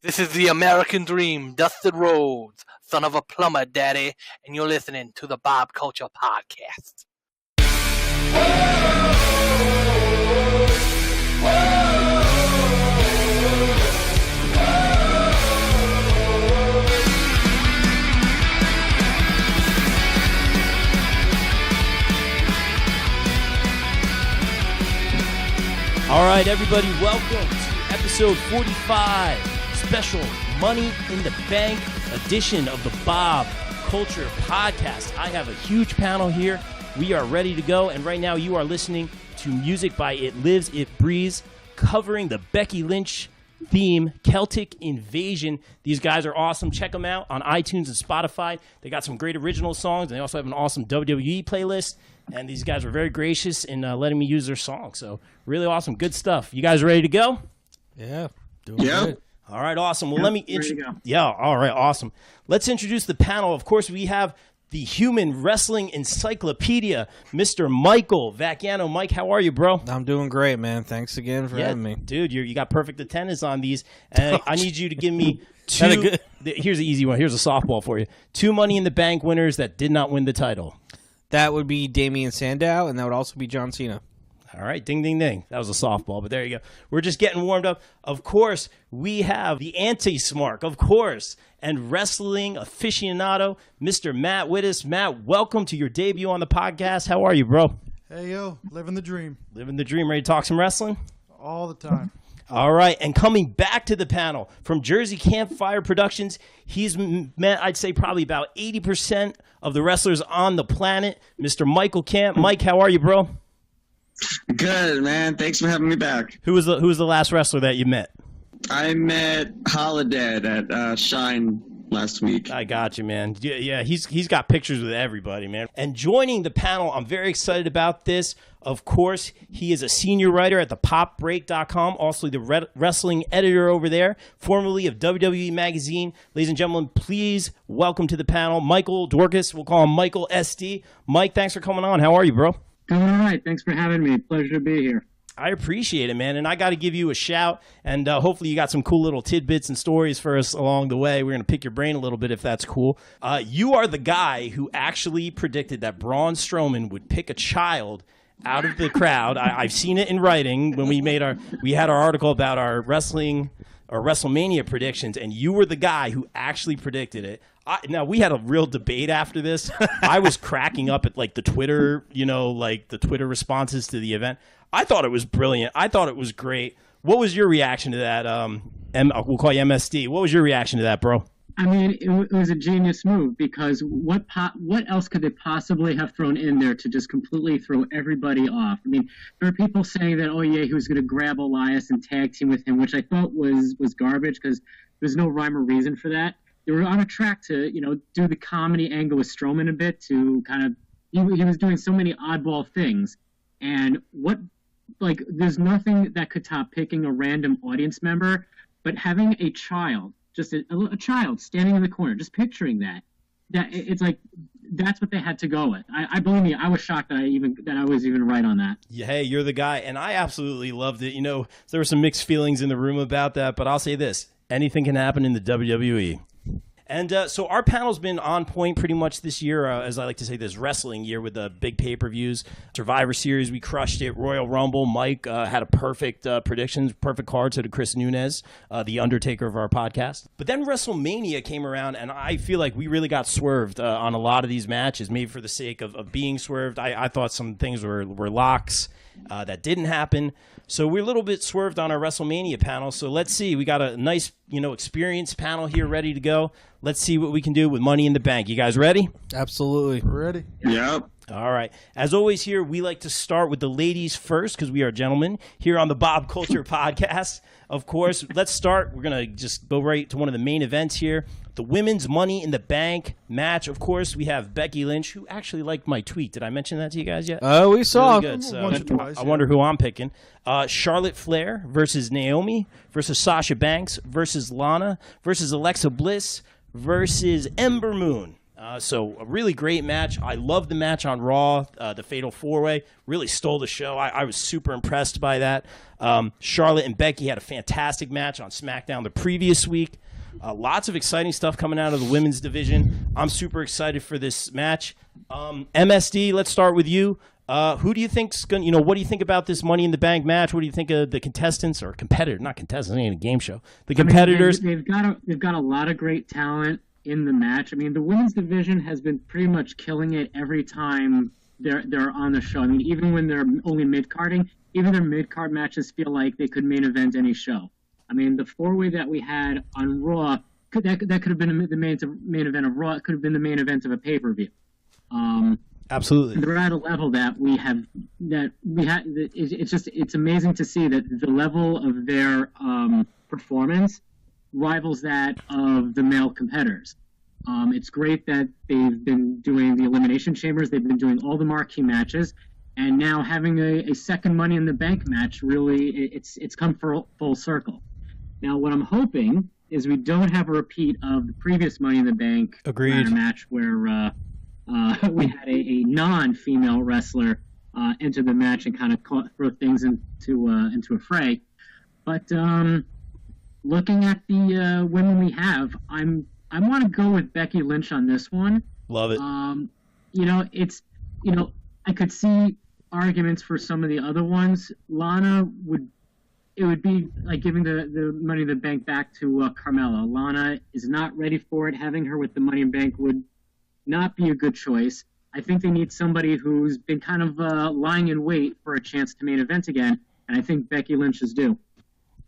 This is the American Dream, Dustin Rhodes, son of a plumber, daddy, and you're listening to the Bob Culture Podcast. All right, everybody, welcome to episode 45, special Money in the Bank edition of the Bob Culture Podcast. I have a huge panel here. We are ready to go, and right now you are listening to music by It Lives, It Breathes, covering the Becky Lynch theme, Celtic Invasion. These guys are awesome. Check them out on iTunes and Spotify. They got some great original songs, and they also have an awesome WWE playlist. And these guys were very gracious in letting me use their song. So really awesome. Good stuff. You guys ready to go? Yeah. Yeah. Good. All right, awesome. Well, let me Yeah, all right, awesome. Let's introduce the panel. Of course, we have the human wrestling encyclopedia, Mr. Michael Vacchiano. Mike, how are you, bro? I'm doing great, man. Thanks again for having me. Dude, you got perfect attendance on these. And I need you to give me two. Here's an easy one. Here's a softball for you. 2 Money in the Bank winners that did not win the title. That would be Damian Sandow, and that would also be John Cena. All right, ding, ding, ding. That was a softball, but there you go. We're just getting warmed up. Of course, we have the Anti-Smark, of course, and wrestling aficionado, Mr. Matt Widdis. Matt, welcome to your debut on the podcast. How are you, bro? Hey, yo, living the dream. Living the dream. Ready to talk some wrestling? All the time. All right, and coming back to the panel from Jersey Campfire Productions, he's met, I'd say, probably about 80% of the wrestlers on the planet, Mr. Michael Camp. Mike, how are you, bro? Good, man. Thanks for having me back. Who was the last wrestler that you met? I met Holiday at Shine last week. I got you, man. Yeah, he's got pictures with everybody, man. And joining the panel, I'm very excited about this. Of course, he is a senior writer at thepopbreak.com, also the wrestling editor over there, formerly of WWE Magazine. Ladies and gentlemen, please welcome to the panel, Michael Dworkis. We'll call him Michael SD. Mike, thanks for coming on. How are you, bro? Doing all right. Thanks for having me. Pleasure to be here. I appreciate it, man, and I got to give you a shout, and hopefully you got some cool little tidbits and stories for us along the way. We're going to pick your brain a little bit if that's cool. You are the guy who actually predicted that Braun Strowman would pick a child out of the crowd. I've seen it in writing when we had our article about our WrestleMania predictions, and you were the guy who actually predicted it. Now, we had a real debate after this. I was cracking up at the Twitter, the Twitter responses to the event. I thought it was brilliant. I thought it was great. What was your reaction to that? We'll call you MSD. What was your reaction to that, bro? I mean, it was a genius move because what else could they possibly have thrown in there to just completely throw everybody off? I mean, there were people saying that, oh, yeah, he was going to grab Elias and tag team with him, which I thought was garbage because there's no rhyme or reason for that. They were on a track to, do the comedy angle with Strowman a bit to kind of he was doing so many oddball things. And there's nothing that could top picking a random audience member, but having a child, just a child standing in the corner, just picturing that it's like that's what they had to go with. I believe me, I was shocked that I was even right on that. Yeah, hey, you're the guy, and I absolutely loved it. There were some mixed feelings in the room about that, but I'll say this: anything can happen in the WWE. And so our panel's been on point pretty much this year, as I like to say, this wrestling year with the big pay-per-views. Survivor Series, we crushed it. Royal Rumble, Mike had a perfect predictions, perfect card, so did Chris Nunez, the Undertaker of our podcast. But then WrestleMania came around, and I feel like we really got swerved on a lot of these matches, maybe for the sake of being swerved. I thought some things were locks that didn't happen. So we're a little bit swerved on our WrestleMania panel. So let's see. We got a nice, experienced panel here ready to go. Let's see what we can do with Money in the Bank. You guys ready? Absolutely. Ready? Yep. All right. As always here, we like to start with the ladies first because we are gentlemen here on the Bob Culture Podcast. Of course, let's start. We're going to just go right to one of the main events here. The women's Money in the Bank match. Of course, we have Becky Lynch, who actually liked my tweet. Did I mention that to you guys yet? Oh, we saw. Really good. So Once or twice, I wonder who I'm picking. Charlotte Flair versus Naomi versus Sasha Banks versus Lana versus Alexa Bliss versus Ember Moon. So a really great match. I love the match on Raw, the Fatal 4-Way. Really stole the show. I was super impressed by that. Charlotte and Becky had a fantastic match on SmackDown the previous week. Lots of exciting stuff coming out of the women's division. I'm super excited for this match. MSD, let's start with you. Who do you think's going? What do you think about this Money in the Bank match? What do you think of the contestants or competitors? Not contestants, it ain't a game show. The competitors. They've got a lot of great talent in the match. I mean, the women's division has been pretty much killing it every time they're on the show. I mean, even when they're only mid-carding, even their mid-card matches feel like they could main event any show. I mean, the 4-way that we had on Raw, that could have been the main event of Raw. It could have been the main event of a pay-per-view. Absolutely. They're at a level that it's amazing to see that the level of their performance rivals that of the male competitors. It's great that they've been doing the Elimination Chambers. They've been doing all the marquee matches. And now having a second Money in the Bank match, really, it's come full circle. Now, what I'm hoping is we don't have a repeat of the previous Money in the Bank match where we had a non-female wrestler enter the match and kind of throw things into a fray. But looking at the women we have, I want to go with Becky Lynch on this one. Love it. I could see arguments for some of the other ones. Lana would be like giving the Money in the Bank back to Carmella. Lana is not ready for it. Having her with the Money in the Bank would not be a good choice. I think they need somebody who's been kind of lying in wait for a chance to main event again, and I think Becky Lynch is due.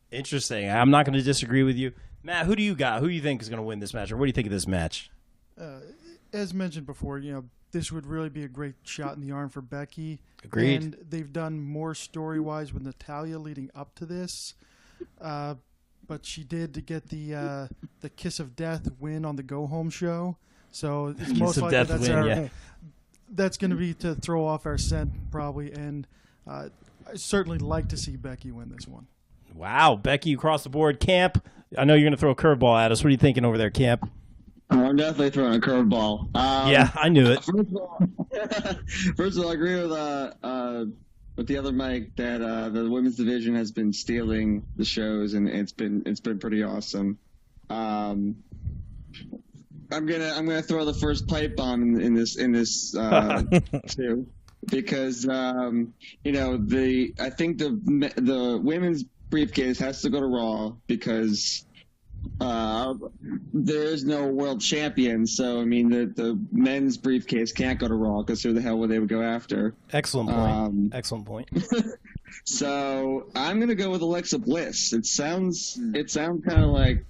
Interesting. I'm not going to disagree with you. Matt, who do you got? Who do you think is going to win this match, or what do you think of this match? As mentioned before, this would really be a great shot in the arm for Becky. Agreed. And they've done more story-wise with Natalya leading up to this. But she did to get the Kiss of Death win on the Go Home show. So it's most likely that's going to be to throw off our scent probably. And I certainly like to see Becky win this one. Wow, Becky across the board. Camp, I know you're going to throw a curveball at us. What are you thinking over there, Camp? Oh, I'm definitely throwing a curveball. Yeah, I knew it. First of all, I agree with the other Mike that the women's division has been stealing the shows, and it's been pretty awesome. I'm gonna throw the first pipe bomb in this too, because I think the women's briefcase has to go to Raw because there's no world champion. So I mean the men's briefcase can't go to Raw because who the hell would they go after? Excellent point. Excellent point. So I'm gonna go with Alexa Bliss. It sounds kind of like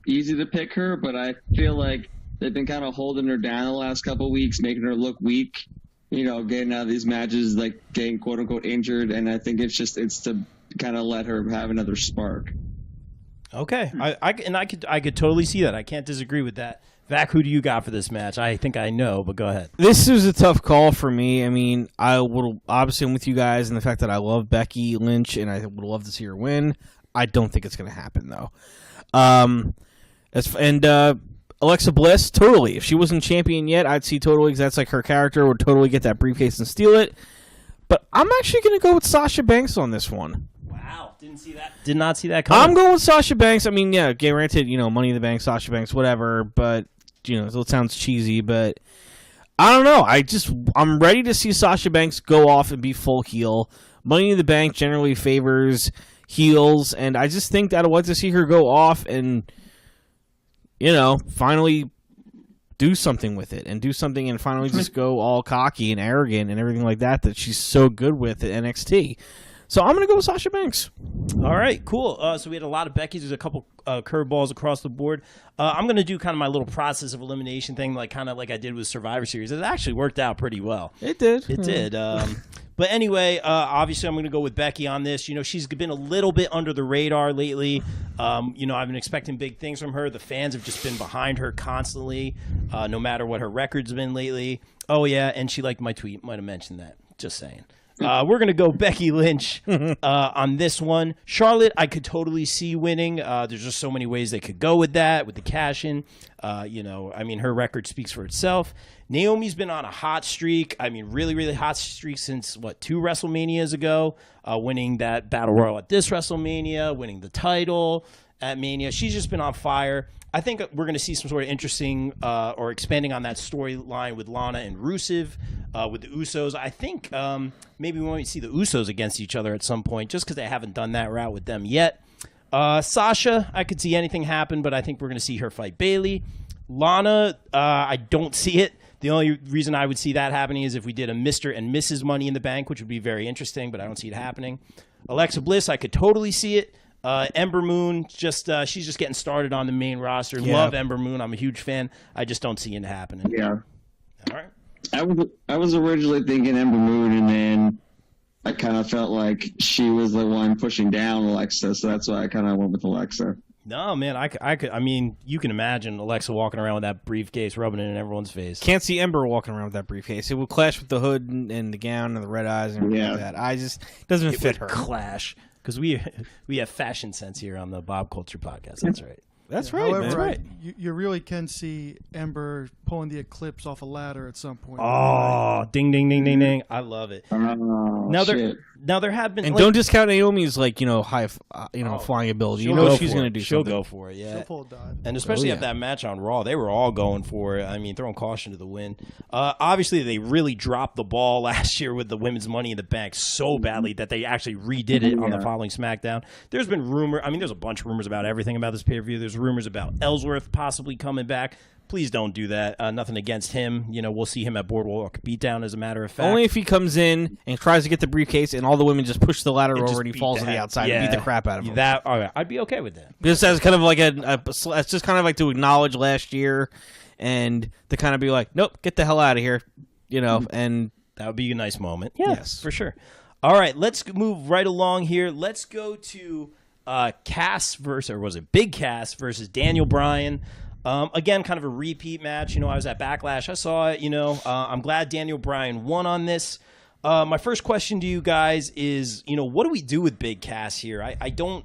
easy to pick her, but I feel like they've been kind of holding her down the last couple of weeks, making her look weak. Getting out of these matches, like getting quote unquote injured, and I think it's to kind of let her have another spark. Okay, I could totally see that. I can't disagree with that. Vac, who do you got for this match? I think I know, but go ahead. This is a tough call for me. I mean, I would obviously I'm with you guys in the fact that I love Becky Lynch and I would love to see her win. I don't think it's going to happen though. Alexa Bliss, totally. If she wasn't champion yet, I'd see totally because that's like her character would totally get that briefcase and steal it. But I'm actually going to go with Sasha Banks on this one. Wow, didn't see that. Did not see that coming. I'm going with Sasha Banks. I mean, yeah, granted, Money in the Bank, Sasha Banks, whatever. But it sounds cheesy. But I don't know. I'm ready to see Sasha Banks go off and be full heel. Money in the Bank generally favors heels, and I just think that I'd like to see her go off and finally do something with it and finally just go all cocky and arrogant and everything like that she's so good with at NXT. So I'm going to go with Sasha Banks. All right, cool. So we had a lot of Becky's. There's a couple curveballs across the board. I'm going to do kind of my little process of elimination thing, like I did with Survivor Series. It actually worked out pretty well. It did. It did. But anyway, obviously I'm going to go with Becky on this. She's been a little bit under the radar lately. I've been expecting big things from her. The fans have just been behind her constantly, no matter what her record's been lately. Oh, yeah, and she liked my tweet. Might have mentioned that. Just saying. We're going to go Becky Lynch on this one. Charlotte, I could totally see winning. There's just so many ways they could go with that, with the cash-in. Her record speaks for itself. Naomi's been on a hot streak. Really, really hot streak since, 2 WrestleManias ago, winning that Battle Royal at this WrestleMania, winning the title at Mania. She's just been on fire. I think we're going to see some sort of interesting or expanding on that storyline with Lana and Rusev, with the Usos. I think maybe we might see the Usos against each other at some point, just because they haven't done that route with them yet. Sasha, I could see anything happen, but I think we're going to see her fight Bayley. Lana, I don't see it. The only reason I would see that happening is if we did a Mr. and Mrs. Money in the Bank, which would be very interesting, but I don't see it happening. Alexa Bliss, I could totally see it. Ember Moon, she's just getting started on the main roster. Yeah. Love Ember Moon. I'm a huge fan. I just don't see it happening. Yeah. All right. I was originally thinking Ember Moon, and then I kind of felt like she was the one pushing down Alexa, so that's why I kind of went with Alexa. No, man, I could. You can imagine Alexa walking around with that briefcase, rubbing it in everyone's face. Can't see Ember walking around with that briefcase. It will clash with the hood and the gown and the red eyes and everything like that. It doesn't fit her. Clash. Because we have fashion sense here on the Bob Culture Podcast. That's right. That's right. However, That's right. You really can see Ember pulling the Eclipse off a ladder at some point. Oh, ding, ding, ding, ding, ding! I love it. Now there have been, and don't discount Naomi's high, flying ability. She's going to do. She'll something. go for it. Yeah, she'll pull a dive. And especially at that match on Raw, they were all going for it. Throwing caution to the wind. Obviously, they really dropped the ball last year with the Women's Money in the Bank so badly that they actually redid it on the following SmackDown. There's been rumor. There's a bunch of rumors about everything about this pay-per-view. There's rumors about Ellsworth possibly coming back. Please don't do that. Nothing against him. We'll see him at Boardwalk Beatdown, as a matter of fact. Only if he comes in and tries to get the briefcase and all the women just push the ladder over and he falls on the outside and beat the crap out of him. All right, I'd be okay with that. Just as kind of like it's just kind of like to acknowledge last year and to kind of be like, nope, get the hell out of here, and that would be a nice moment. Yeah, yes, for sure. All right, let's move right along here. Let's go to Big Cass versus Daniel Bryan. Again, kind of a repeat match. I was at Backlash. I saw it. I'm glad Daniel Bryan won on this. My first question to you guys is, what do we do with Big Cass here? I don't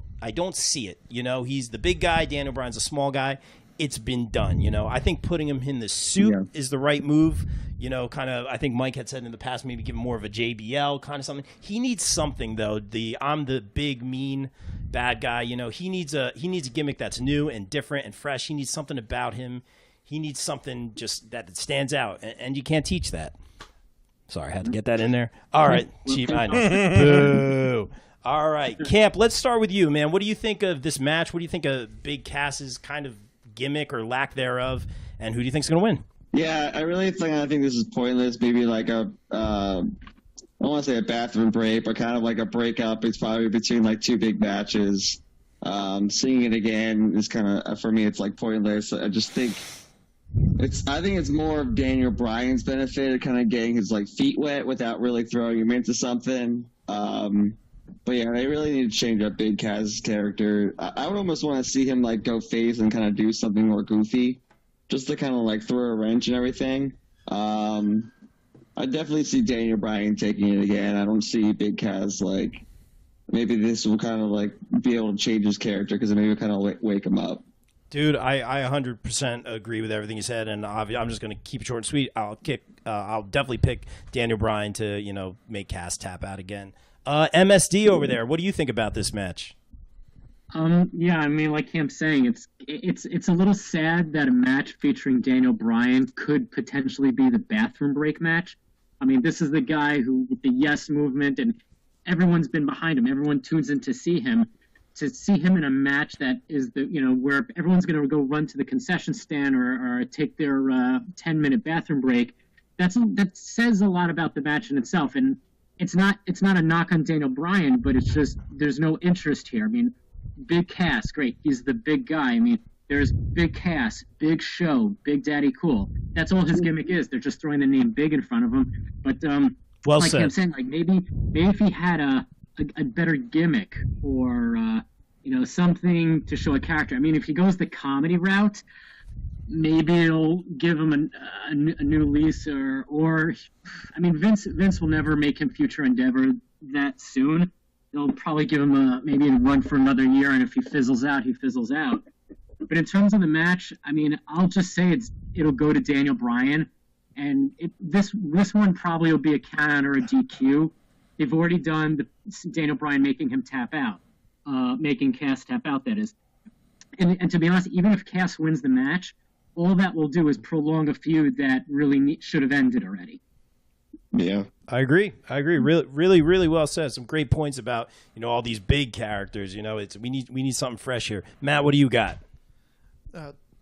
see it. He's the big guy. Daniel Bryan's a small guy. It's been done. I think putting him in the suit is the right move. I think Mike had said in the past, maybe give him more of a JBL kind of something. He needs something though. I'm the big mean bad guy. He needs a gimmick that's new and different and fresh. He needs something about him. He needs something just that stands out, and you can't teach that. Sorry, I had to get that in there. All right, Chief, I know. Boo. All right, Camp, let's start with you, man. What do you think of this match? What do you think of Big Cass's kind of gimmick or lack thereof, and who do you think's going to win? Yeah, I think this is pointless. Maybe like I don't want to say a bathroom break, but kind of like a breakup. It's probably between like 2 big matches. Seeing it again is kind of, for me, it's like pointless. I just think it's more of Daniel Bryan's benefit, kind of getting his like feet wet without really throwing him into something. But yeah, they really need to change up Big Cass's character. I would almost want to see him like go face and kind of do something more goofy, just to kind of like throw a wrench and everything. I definitely see Daniel Bryan taking it again. I don't see Big Cass like maybe this will kind of like be able to change his character because maybe kind of wake him up. Dude, I 100% agree with everything you said, and I'm just going to keep it short and sweet. I'll definitely pick Daniel Bryan to make Cass tap out again. MSD over there, what do you think about this match? Like Camp's saying, it's a little sad that a match featuring Daniel Bryan could potentially be the bathroom break match. This is the guy who, with the yes movement, and everyone's been behind him. Everyone tunes in to see him. To see him in a match that is where everyone's going to go run to the concession stand or take their 10-minute bathroom break. That says a lot about the match in itself. And it's not a knock on Daniel Bryan, but it's just there's no interest here. Big Cass, great. He's the big guy. There's Big Cass, Big Show, Big Daddy Cool. That's all his gimmick is. They're just throwing the name Big in front of him. But well like said. I'm saying, like maybe if he had a better gimmick or something to show a character. If he goes the comedy route, maybe it'll give him a new lease, or I mean, Vince will never make him future endeavor that soon. They'll probably give him maybe a run for another year, and if he fizzles out, he fizzles out. But in terms of the match, I mean, I'll just say it'll go to Daniel Bryan, and this one probably will be a count or a DQ. They've already done Daniel Bryan making him tap out, making Cass tap out, that is. And to be honest, even if Cass wins the match, all that will do is prolong a feud that really should have ended already. Yeah, I agree. Really well said. Some great points about all these big characters. We need something fresh here. Matt, what do you got?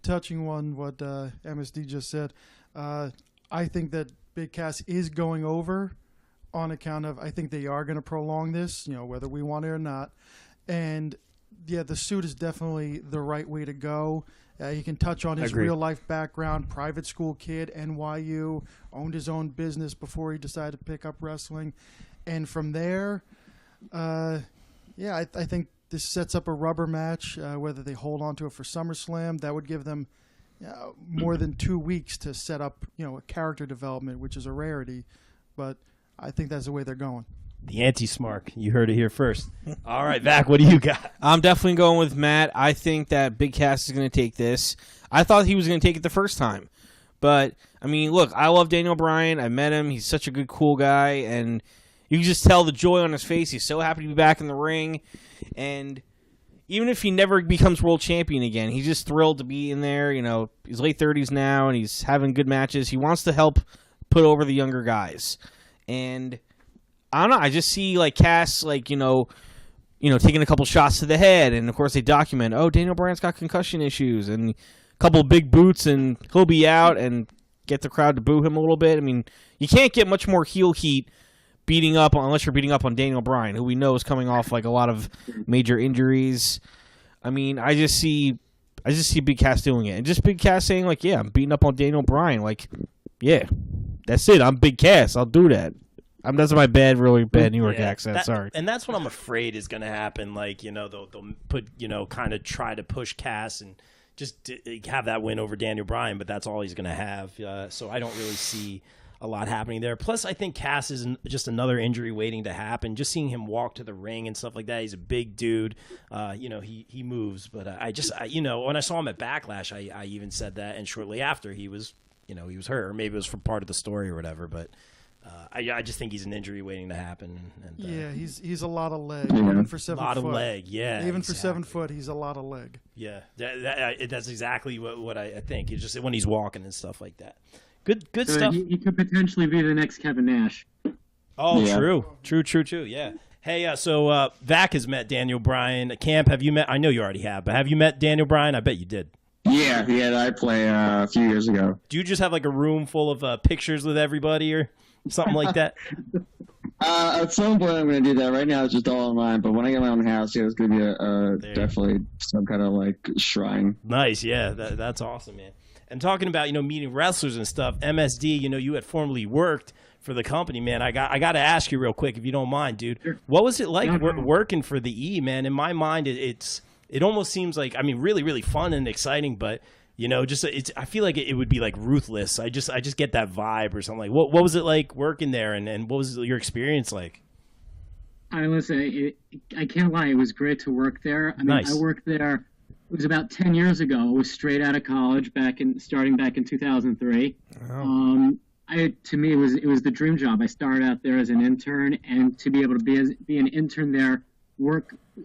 Touching on what MSD just said, I think that Big Cass is going over on account of, I think they are going to prolong this, whether we want it or not. And yeah, the suit is definitely the right way to go. He can touch on his real life background, private school kid, NYU, owned his own business before he decided to pick up wrestling. And from there, I think this sets up a rubber match, whether they hold on to it for SummerSlam. That would give them more than 2 weeks to set up, a character development, which is a rarity. But I think that's the way they're going. The Anti-Smark. You heard it here first. All right, Vac, what do you got? I'm definitely going with Matt. I think that Big Cass is going to take this. I thought he was going to take it the first time. But, I mean, look, I love Daniel Bryan. I met him. He's such a good, cool guy. And you can just tell the joy on his face. He's so happy to be back in the ring. And even if he never becomes world champion again, he's just thrilled to be in there. He's late 30s now, and he's having good matches. He wants to help put over the younger guys. And I don't know. I just see Cass, taking a couple shots to the head, and of course they document, Daniel Bryan's got concussion issues, and a couple big boots, and he'll be out, and get the crowd to boo him a little bit. I mean, you can't get much more heel heat unless you're beating up on Daniel Bryan, who we know is coming off a lot of major injuries. I mean, I just see Big Cass doing it, and just Big Cass saying yeah, I'm beating up on Daniel Bryan. Yeah, that's it. I'm Big Cass. I'll do that. That's my really bad New York accent. Sorry. And that's what I'm afraid is going to happen. They'll put, kind of try to push Cass and just have that win over Daniel Bryan, but that's all he's going to have. So I don't really see a lot happening there. Plus, I think Cass is just another injury waiting to happen. Just seeing him walk to the ring and stuff like that. He's a big dude. He moves. But when I saw him at Backlash, I even said that. And shortly after, he was hurt, or maybe it was for part of the story or whatever. But I just think he's an injury waiting to happen. And, he's a lot of leg. Even for 7 foot. A lot of leg, yeah. Even for 7 foot, he's a lot of leg. Yeah, that's exactly what I think. It's just when he's walking and stuff like that. Good stuff. He could potentially be the next Kevin Nash. Oh, yeah. True. Yeah. Hey, so Vac has met Daniel Bryan. Camp, have you met? I know you already have, but have you met Daniel Bryan? I bet you did. Yeah, I played a few years ago. Do you just have a room full of pictures with everybody or something like that? At some point I'm going to do that. Right now it's just all online, but when I get my own house, it's going to be definitely some kind of shrine. Nice, yeah, that's awesome, man. And talking about meeting wrestlers and stuff, MSD, you had formerly worked for the company, man. I got to ask you real quick if you don't mind, dude. Sure. What was it like working for the E, man? In my mind, it almost seems really, really fun and exciting, but I feel like it would be ruthless. I just get that vibe or something. What was it like working there, and what was your experience like? I can't lie. It was great to work there. Nice. I worked there. It was about 10 years ago. I was straight out of college, starting back in 2003. Oh. To me, it was the dream job. I started out there as an intern, and to be able to be an intern there,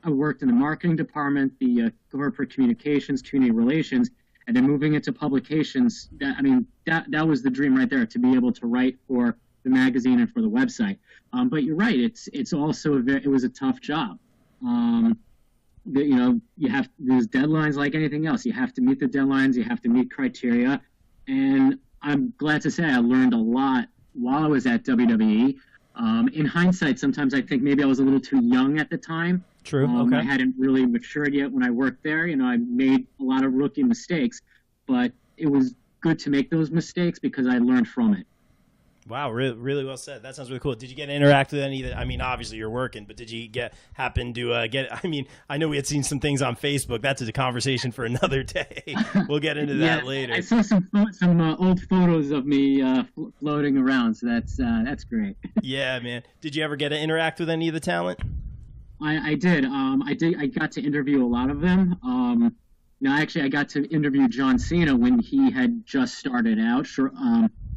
I worked in the marketing department, the corporate communications, community relations, and then moving into publications. That was the dream right there, to be able to write for the magazine and for the website. But you're right. It's also it was a tough job. There's deadlines like anything else. You have to meet the deadlines. You have to meet criteria. And I'm glad to say I learned a lot while I was at WWE. In hindsight, sometimes I think maybe I was a little too young at the time. True. Okay. I hadn't really matured yet when I worked there. I made a lot of rookie mistakes, but it was good to make those mistakes because I learned from it. Wow, really well said. That sounds really cool. Did you get to interact with any of the, I mean, obviously you're working, but did you happen to get, I mean, I know we had seen some things on Facebook. That's a conversation for another day. We'll get into that later. I saw some old photos of me floating around, so that's great. Yeah, man. Did you ever get to interact with any of the talent? I did. I got to interview a lot of them. Actually, I got to interview John Cena when he had just started out. Sure.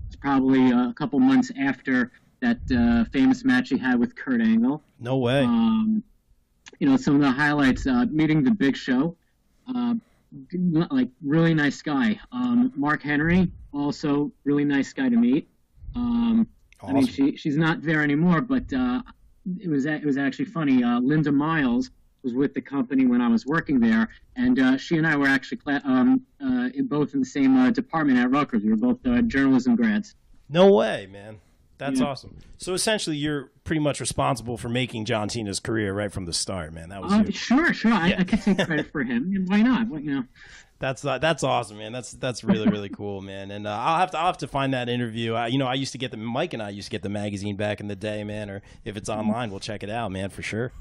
It's probably a couple months after that famous match he had with Kurt Angle. No way. Some of the highlights, meeting the Big Show, like really nice guy. Mark Henry, also really nice guy to meet. Awesome. I mean, she's not there anymore, but it was actually funny. Linda Miles was with the company when I was working there, and she and I were actually both in the same department at Rutgers. We were both journalism grads. No way, man. That's awesome. So essentially, you're pretty much responsible for making John Cena's career right from the start, man. That was you. Sure. Yeah. I could take credit for him. Why not? That's awesome, man. That's really cool, man. And I'll have to find that interview. I used to get Mike and I used to get the magazine back in the day, man. Or if it's online, we'll check it out, man, for sure.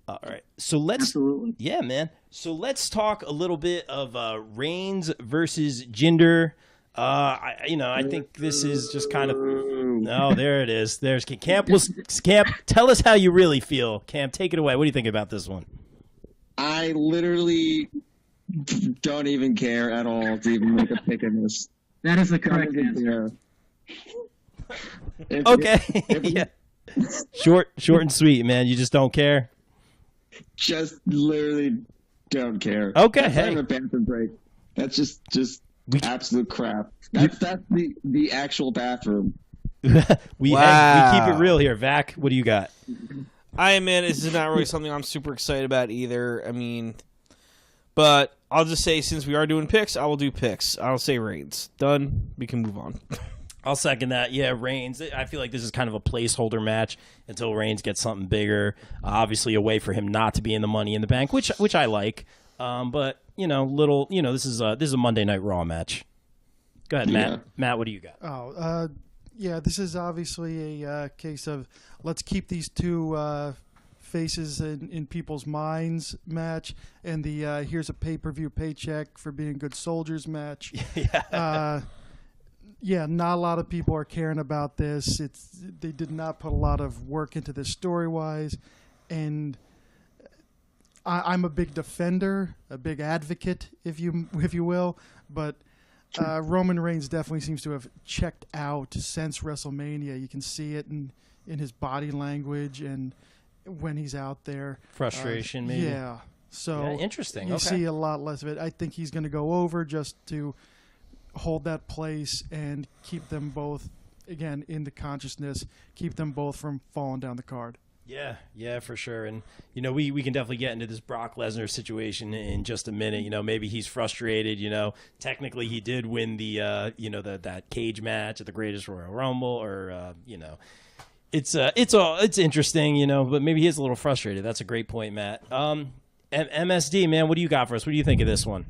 All right, so Absolutely. Yeah, man. So let's talk a little bit of Reigns versus Jinder. I think this is just kind of. No, there it is. There's Camp. Camp, tell us how you really feel. Camp, take it away. What do you think about this one? I literally don't even care at all to even make a pick in this. That is the correct answer. Okay. Yeah. Short and sweet, man. You just don't care. Just literally don't care. Okay, That's hey. not a bathroom break. That's just absolute crap. That's the actual bathroom. we keep it real here. Vac, what do you got? This is not really something I'm super excited about either. I mean, but I'll just say since we are doing picks, I will do picks. I'll say Reigns. Done. We can move on. I'll second that. Yeah, Reigns. I feel like this is kind of a placeholder match until Reigns gets something bigger. Obviously, a way for him not to be in the Money in the Bank, which I like. But this is a Monday Night Raw match. Go ahead, Matt. Yeah. Matt, what do you got? This is obviously a case of let's keep these two faces in people's minds match, and the here's a pay-per-view paycheck for being good soldiers match. Not a lot of people are caring about this. They did not put a lot of work into this story-wise, and I'm a big defender, a big advocate, if you will, but Roman Reigns definitely seems to have checked out since WrestleMania. You can see it in his body language and when he's out there. Frustration, maybe. Yeah. So interesting. You see a lot less of it. I think he's going to go over just to hold that place and keep them both, again, in the consciousness, keep them both from falling down the card. Yeah, for sure. And, we can definitely get into this Brock Lesnar situation in just a minute. Maybe he's frustrated. Technically he did win the, that cage match at the Greatest Royal Rumble or, it's interesting, but maybe he is a little frustrated. That's a great point, Matt. MSD, man, what do you got for us? What do you think of this one?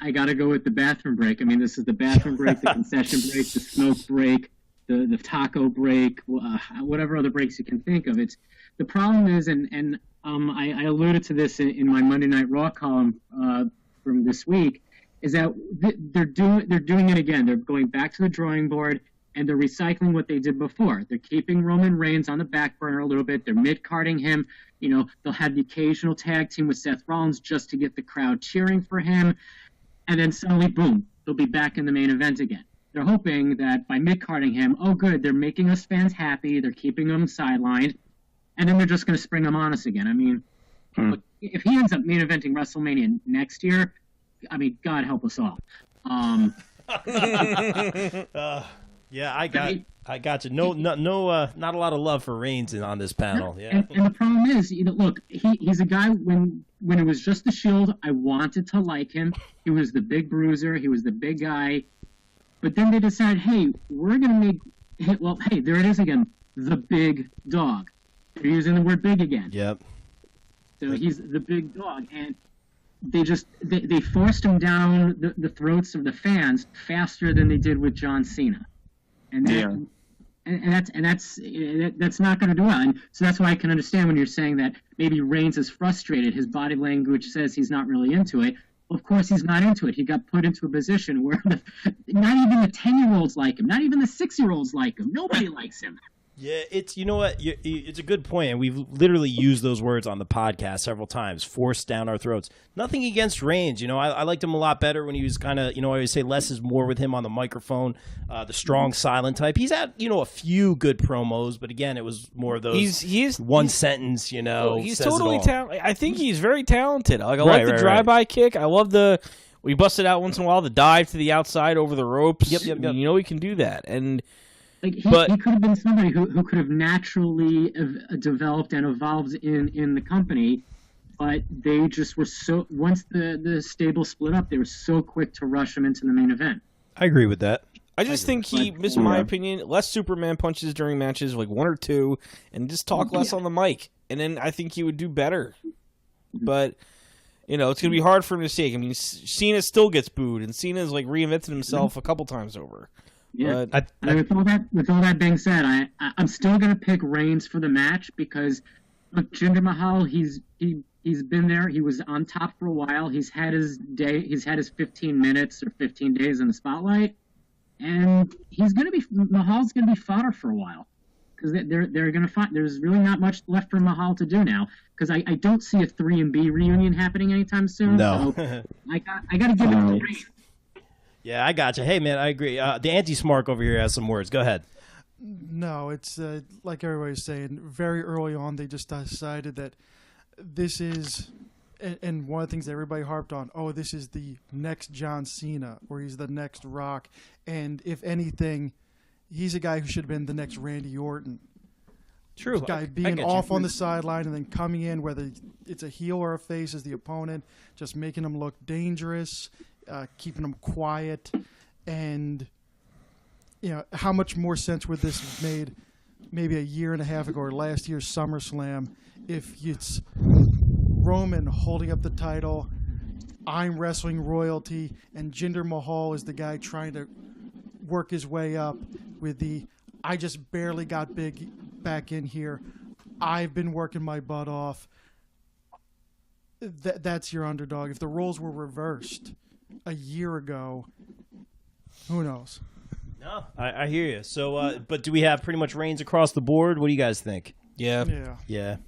I got to go with the bathroom break. This is the bathroom break, the concession break, the smoke break, the taco break, whatever other breaks you can think of. It's the problem is, and I alluded to this in my Monday Night Raw column from this week, is that they're doing it again. They're going back to the drawing board and they're recycling what they did before. They're keeping Roman Reigns on the back burner a little bit. They're mid-carding him. They'll have the occasional tag team with Seth Rollins just to get the crowd cheering for him. And then suddenly, boom, they'll be back in the main event again. They're hoping that by mid-carding him, oh, good, they're making us fans happy. They're keeping him sidelined. And then they're just going to spring him on us again. Look, if he ends up main eventing WrestleMania next year, God help us all. Yeah, I got you. No, not a lot of love for Reigns on this panel. Yeah, and the problem is, look, he's a guy when it was just the Shield, I wanted to like him. He was the big bruiser. He was the big guy. But then they decide, hey, we're gonna there it is again, the big dog. They're using the word big again. Yep. So he's the big dog, and they forced him down the throats of the fans faster than they did with John Cena, and that, and that's not going to do well. And so that's why I can understand when you're saying that maybe Reigns is frustrated. His body language says he's not really into it. Well, of course, he's not into it. He got put into a position where not even the 10-year-olds like him, not even the 6-year-olds like him. Nobody likes him. Yeah, it's it's a good point, and we've literally used those words on the podcast several times. Forced down our throats. Nothing against Reigns. I liked him a lot better when he was kind of, I always say less is more with him on the microphone. The strong, silent type. He's had a few good promos, but again, it was more of those one sentence. He's totally talented. I think he's very talented. I like the drive-by kick. I love we busted out once in a while the dive to the outside over the ropes. Yep. He can do that, and. He could have been somebody who could have naturally developed and evolved in the company, but they just were so, once the stable split up, they were so quick to rush him into the main event. I agree with that. I just think he, in my opinion, less Superman punches during matches, like 1 or 2, and just talk less on the mic, and then I think he would do better. But it's going to be hard for him to see. I mean, Cena still gets booed, and Cena's reinvented himself a couple times over. Yeah, with all that being said, I'm still gonna pick Reigns for the match because look, Jinder Mahal, he's been there. He was on top for a while. He's had his day. He's had his 15 minutes or 15 days in the spotlight, and Mahal's gonna be fodder for a while because they're gonna find there's really not much left for Mahal to do now because I don't see a 3B reunion happening anytime soon. No, so I gotta give it to Reigns. Yeah, I gotcha. Hey, man, I agree. The Anti-Smark over here has some words. Go ahead. No, it's like everybody's saying, very early on they just decided that this is, and one of the things that everybody harped on, this is the next John Cena, or he's the next Rock, and if anything, he's a guy who should have been the next Randy Orton. True. This guy being off on the sideline and then coming in, whether it's a heel or a face as the opponent, just making him look dangerous, keeping them quiet, and how much more sense would this have made maybe a year and a half ago or last year's SummerSlam if it's Roman holding up the title, I'm wrestling royalty, and Jinder Mahal is the guy trying to work his way up with the I just barely got big back in here, I've been working my butt off. That's your underdog. If the roles were reversed a year ago, who knows? No, I hear you. So, but do we have pretty much Reigns across the board? What do you guys think? Yeah.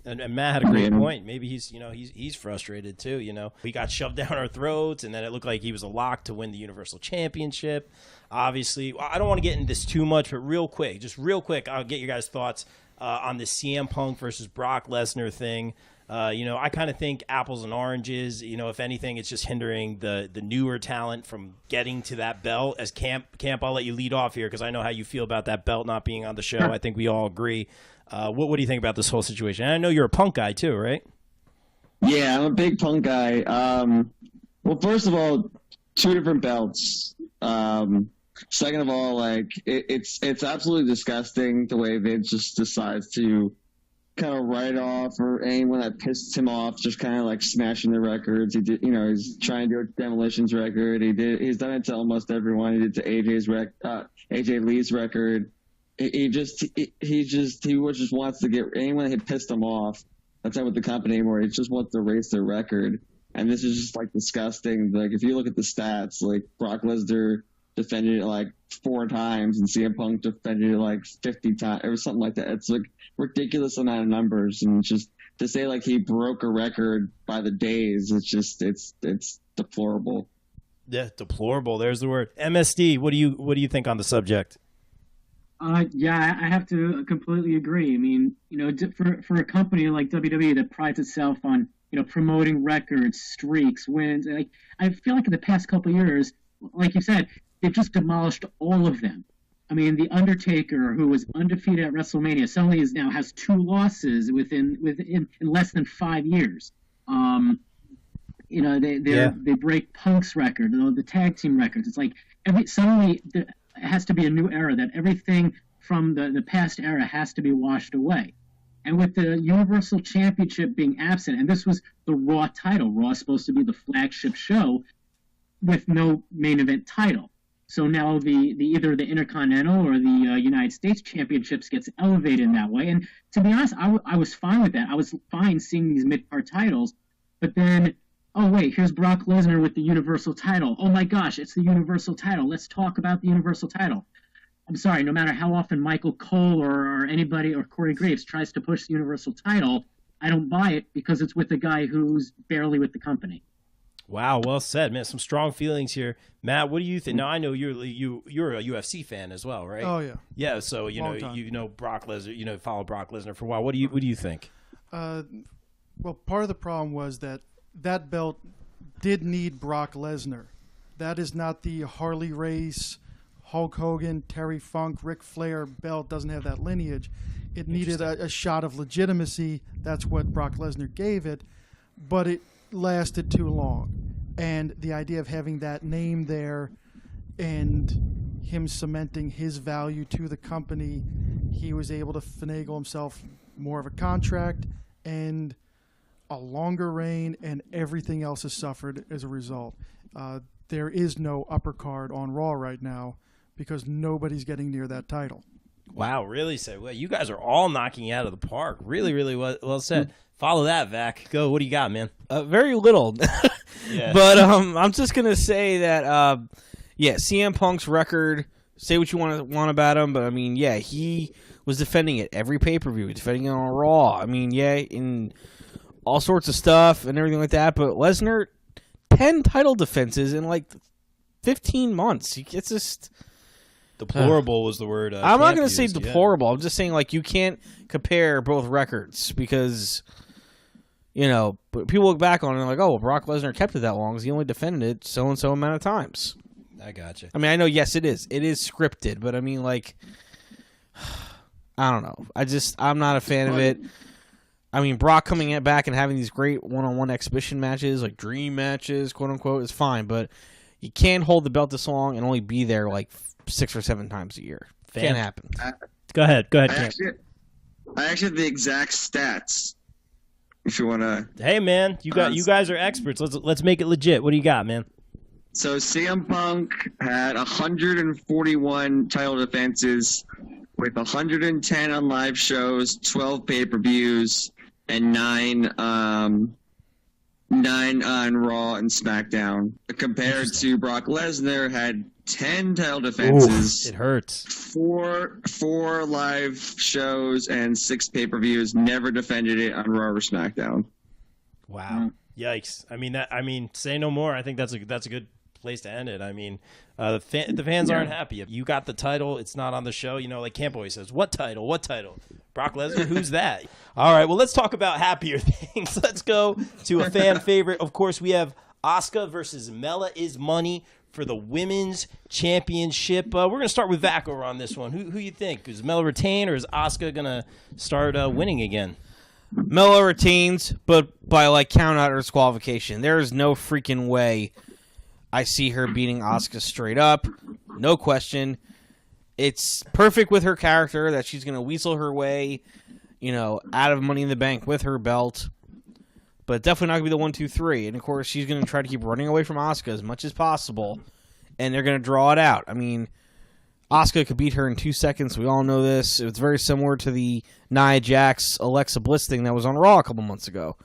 And Matt had a great point. Maybe he's frustrated too. He got shoved down our throats, and then it looked like he was a lock to win the Universal Championship. Obviously, I don't want to get into this too much, but real quick, I'll get your guys' thoughts on the CM Punk versus Brock Lesnar thing. I kind of think apples and oranges. If anything, it's just hindering the newer talent from getting to that belt. As Camp, I'll let you lead off here because I know how you feel about that belt not being on the show. I think we all agree. What do you think about this whole situation? And I know you're a Punk guy too, right? Yeah, I'm a big Punk guy. Well, first of all, 2 different belts. Second of all, it's absolutely disgusting the way Vince just decides to kind of write off or anyone that pissed him off, just kind of smashing the records. He did, he's trying to do a Demolition's record. He's done it to almost everyone. He did to AJ Lee's record. He just wants to get anyone that pissed him off. That's not with the company anymore. He just wants to erase their record. And this is just disgusting. If you look at the stats, Brock Lesnar defended it 4 times and CM Punk defended it 50 times or something like that. It's ridiculous amount of numbers, and just to say he broke a record by the days, it's deplorable. Yeah, deplorable. There's the word. MSD, what do you think on the subject? Yeah, I have to completely agree. I mean, for a company like WWE that prides itself on promoting records, streaks, wins, I feel like in the past couple of years, like you said, they've just demolished all of them. I mean, The Undertaker, who was undefeated at WrestleMania, suddenly has 2 losses within less than 5 years. They break Punk's record, the tag team records. It's suddenly it has to be a new era, that everything from the past era has to be washed away. And with the Universal Championship being absent, and this was the Raw title, Raw is supposed to be the flagship show with no main event title. So now the either the Intercontinental or the United States Championships gets elevated in that way. And to be honest, I was fine with that. I was fine seeing these mid-card titles. But then, oh wait, here's Brock Lesnar with the Universal title. Oh my gosh, it's the Universal title. Let's talk about the Universal title. I'm sorry, no matter how often Michael Cole or anybody or Corey Graves tries to push the Universal title, I don't buy it because it's with a guy who's barely with the company. Wow, well said, man. Some strong feelings here, Matt. What do you think? Now I know you're a UFC fan as well, right? Oh yeah. Yeah, so Long time. you know Brock Lesnar, follow Brock Lesnar for a while. What do you think? Well, part of the problem was that belt did need Brock Lesnar. That is not the Harley Race, Hulk Hogan, Terry Funk, Ric Flair belt. Doesn't have that lineage. It needed a shot of legitimacy. That's what Brock Lesnar gave it, but it lasted too long. And the idea of having that name there and him cementing his value to the company, he was able to finagle himself more of a contract and a longer reign, and everything else has suffered as a result. There is no upper card on Raw right now because nobody's getting near that title. Wow, really? So well, you guys are all knocking it out of the park. Really, really well said. Follow that, Vac. Go. What do you got, man? Very little. Yeah. But I'm just going to say that, CM Punk's record, say what you want about him, but, I mean, yeah, he was defending it every pay-per-view, defending it on Raw. I mean, yeah, in all sorts of stuff and everything like that. But Lesnar, 10 title defenses in, 15 months. It's just... Deplorable was the word. I'm not going to say deplorable. I'm just saying, you can't compare both records because, people look back on it and they're like, oh, well, Brock Lesnar kept it that long because he only defended it so-and-so amount of times. I gotcha. I mean, I know, yes, it is. It is scripted, but I mean, I don't know. I'm not a fan of it. I mean, Brock coming back and having these great one-on-one exhibition matches, like dream matches, quote-unquote, is fine, but you can't hold the belt this long and only be there, 6 or 7 times a year. Can't happen. Go ahead, Camp. I actually have the exact stats. If you want to. Hey, man, you guys are experts. Let's make it legit. What do you got, man? So CM Punk had 141 title defenses with 110 on live shows, 12 pay-per-views, and 9 on Raw and SmackDown. Compared to Brock Lesnar, had 10 title defenses. Ooh, it hurts. 4 live shows and 6 pay-per-views. Never defended it on Raw or SmackDown. Wow. Yikes. I mean, say no more. I think that's a good place to end it. I mean, the fans aren't happy. If you got the title, it's not on the show. Like Camp always says, what title? Brock Lesnar? Who's that? All right, well, let's talk about happier things. Let's go to a fan favorite. Of course, we have Asuka versus Mela is Money for the Women's Championship. We're going to start with Vac over on this one. Who you think? Is Mela retain, or is Asuka going to start winning again? Mela retains, but by count out or disqualification. There is no freaking way I see her beating Asuka straight up. No question. It's perfect with her character that she's going to weasel her way, out of Money in the Bank with her belt. But definitely not going to be the 1, 2, 3. And, of course, she's going to try to keep running away from Asuka as much as possible. And they're going to draw it out. I mean, Asuka could beat her in 2 seconds. We all know this. It was very similar to the Nia Jax, Alexa Bliss thing that was on Raw a couple months ago.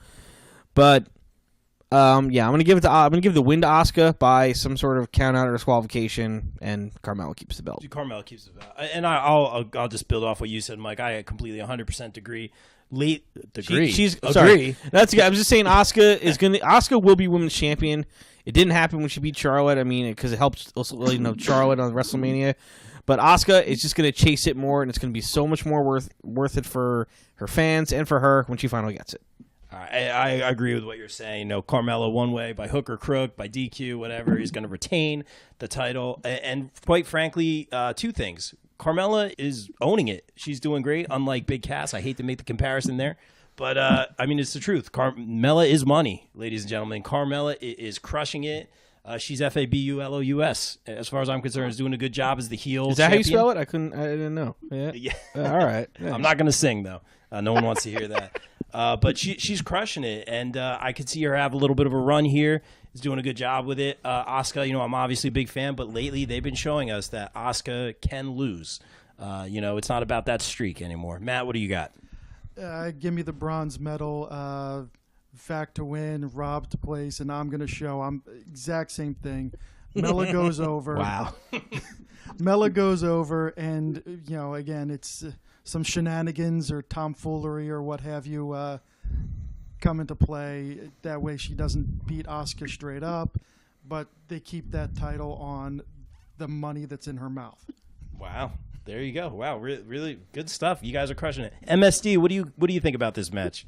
But, I'm going to give the win to Asuka by some sort of count out or disqualification, and Carmella keeps the belt. Carmella keeps the belt. And I'll just build off what you said, Mike. I completely 100% agree. She's sorry. That's good. I'm just saying Asuka will be women's champion. It didn't happen when she beat Charlotte. I mean, because it helped Charlotte on WrestleMania. But Asuka is just going to chase it more, and it's going to be so much more worth it for her fans and for her when she finally gets it. I agree with what you're saying. Carmella one way, by hook or crook, by DQ, whatever. He's going to retain the title. And quite frankly, 2 things. Carmella is owning it. She's doing great, unlike Big Cass. I hate to make the comparison there. But, it's the truth. Carmella is money, ladies and gentlemen. Carmella is crushing it. She's FABULOUS. As far as I'm concerned, is doing a good job as the heel Is that champion. how you spell it? I didn't know. Yeah. Yeah. All right. Nice. I'm not going to sing, though. No one wants to hear that. But she's crushing it, and I could see her have a little bit of a run here. Is doing a good job with it. Asuka, I'm obviously a big fan, but lately they've been showing us that Asuka can lose. It's not about that streak anymore. Matt, what do you got? Give me the bronze medal. Fact to win, Rob to place, and I'm going to show. I'm exact same thing. Mela goes over. Wow. Mela goes over, and again, it's some shenanigans or tomfoolery or what have you come into play. That way, she doesn't beat Asuka straight up, but they keep that title on the money that's in her mouth. Wow. There you go. Wow, really good stuff. You guys are crushing it. MSD, what do you think about this match?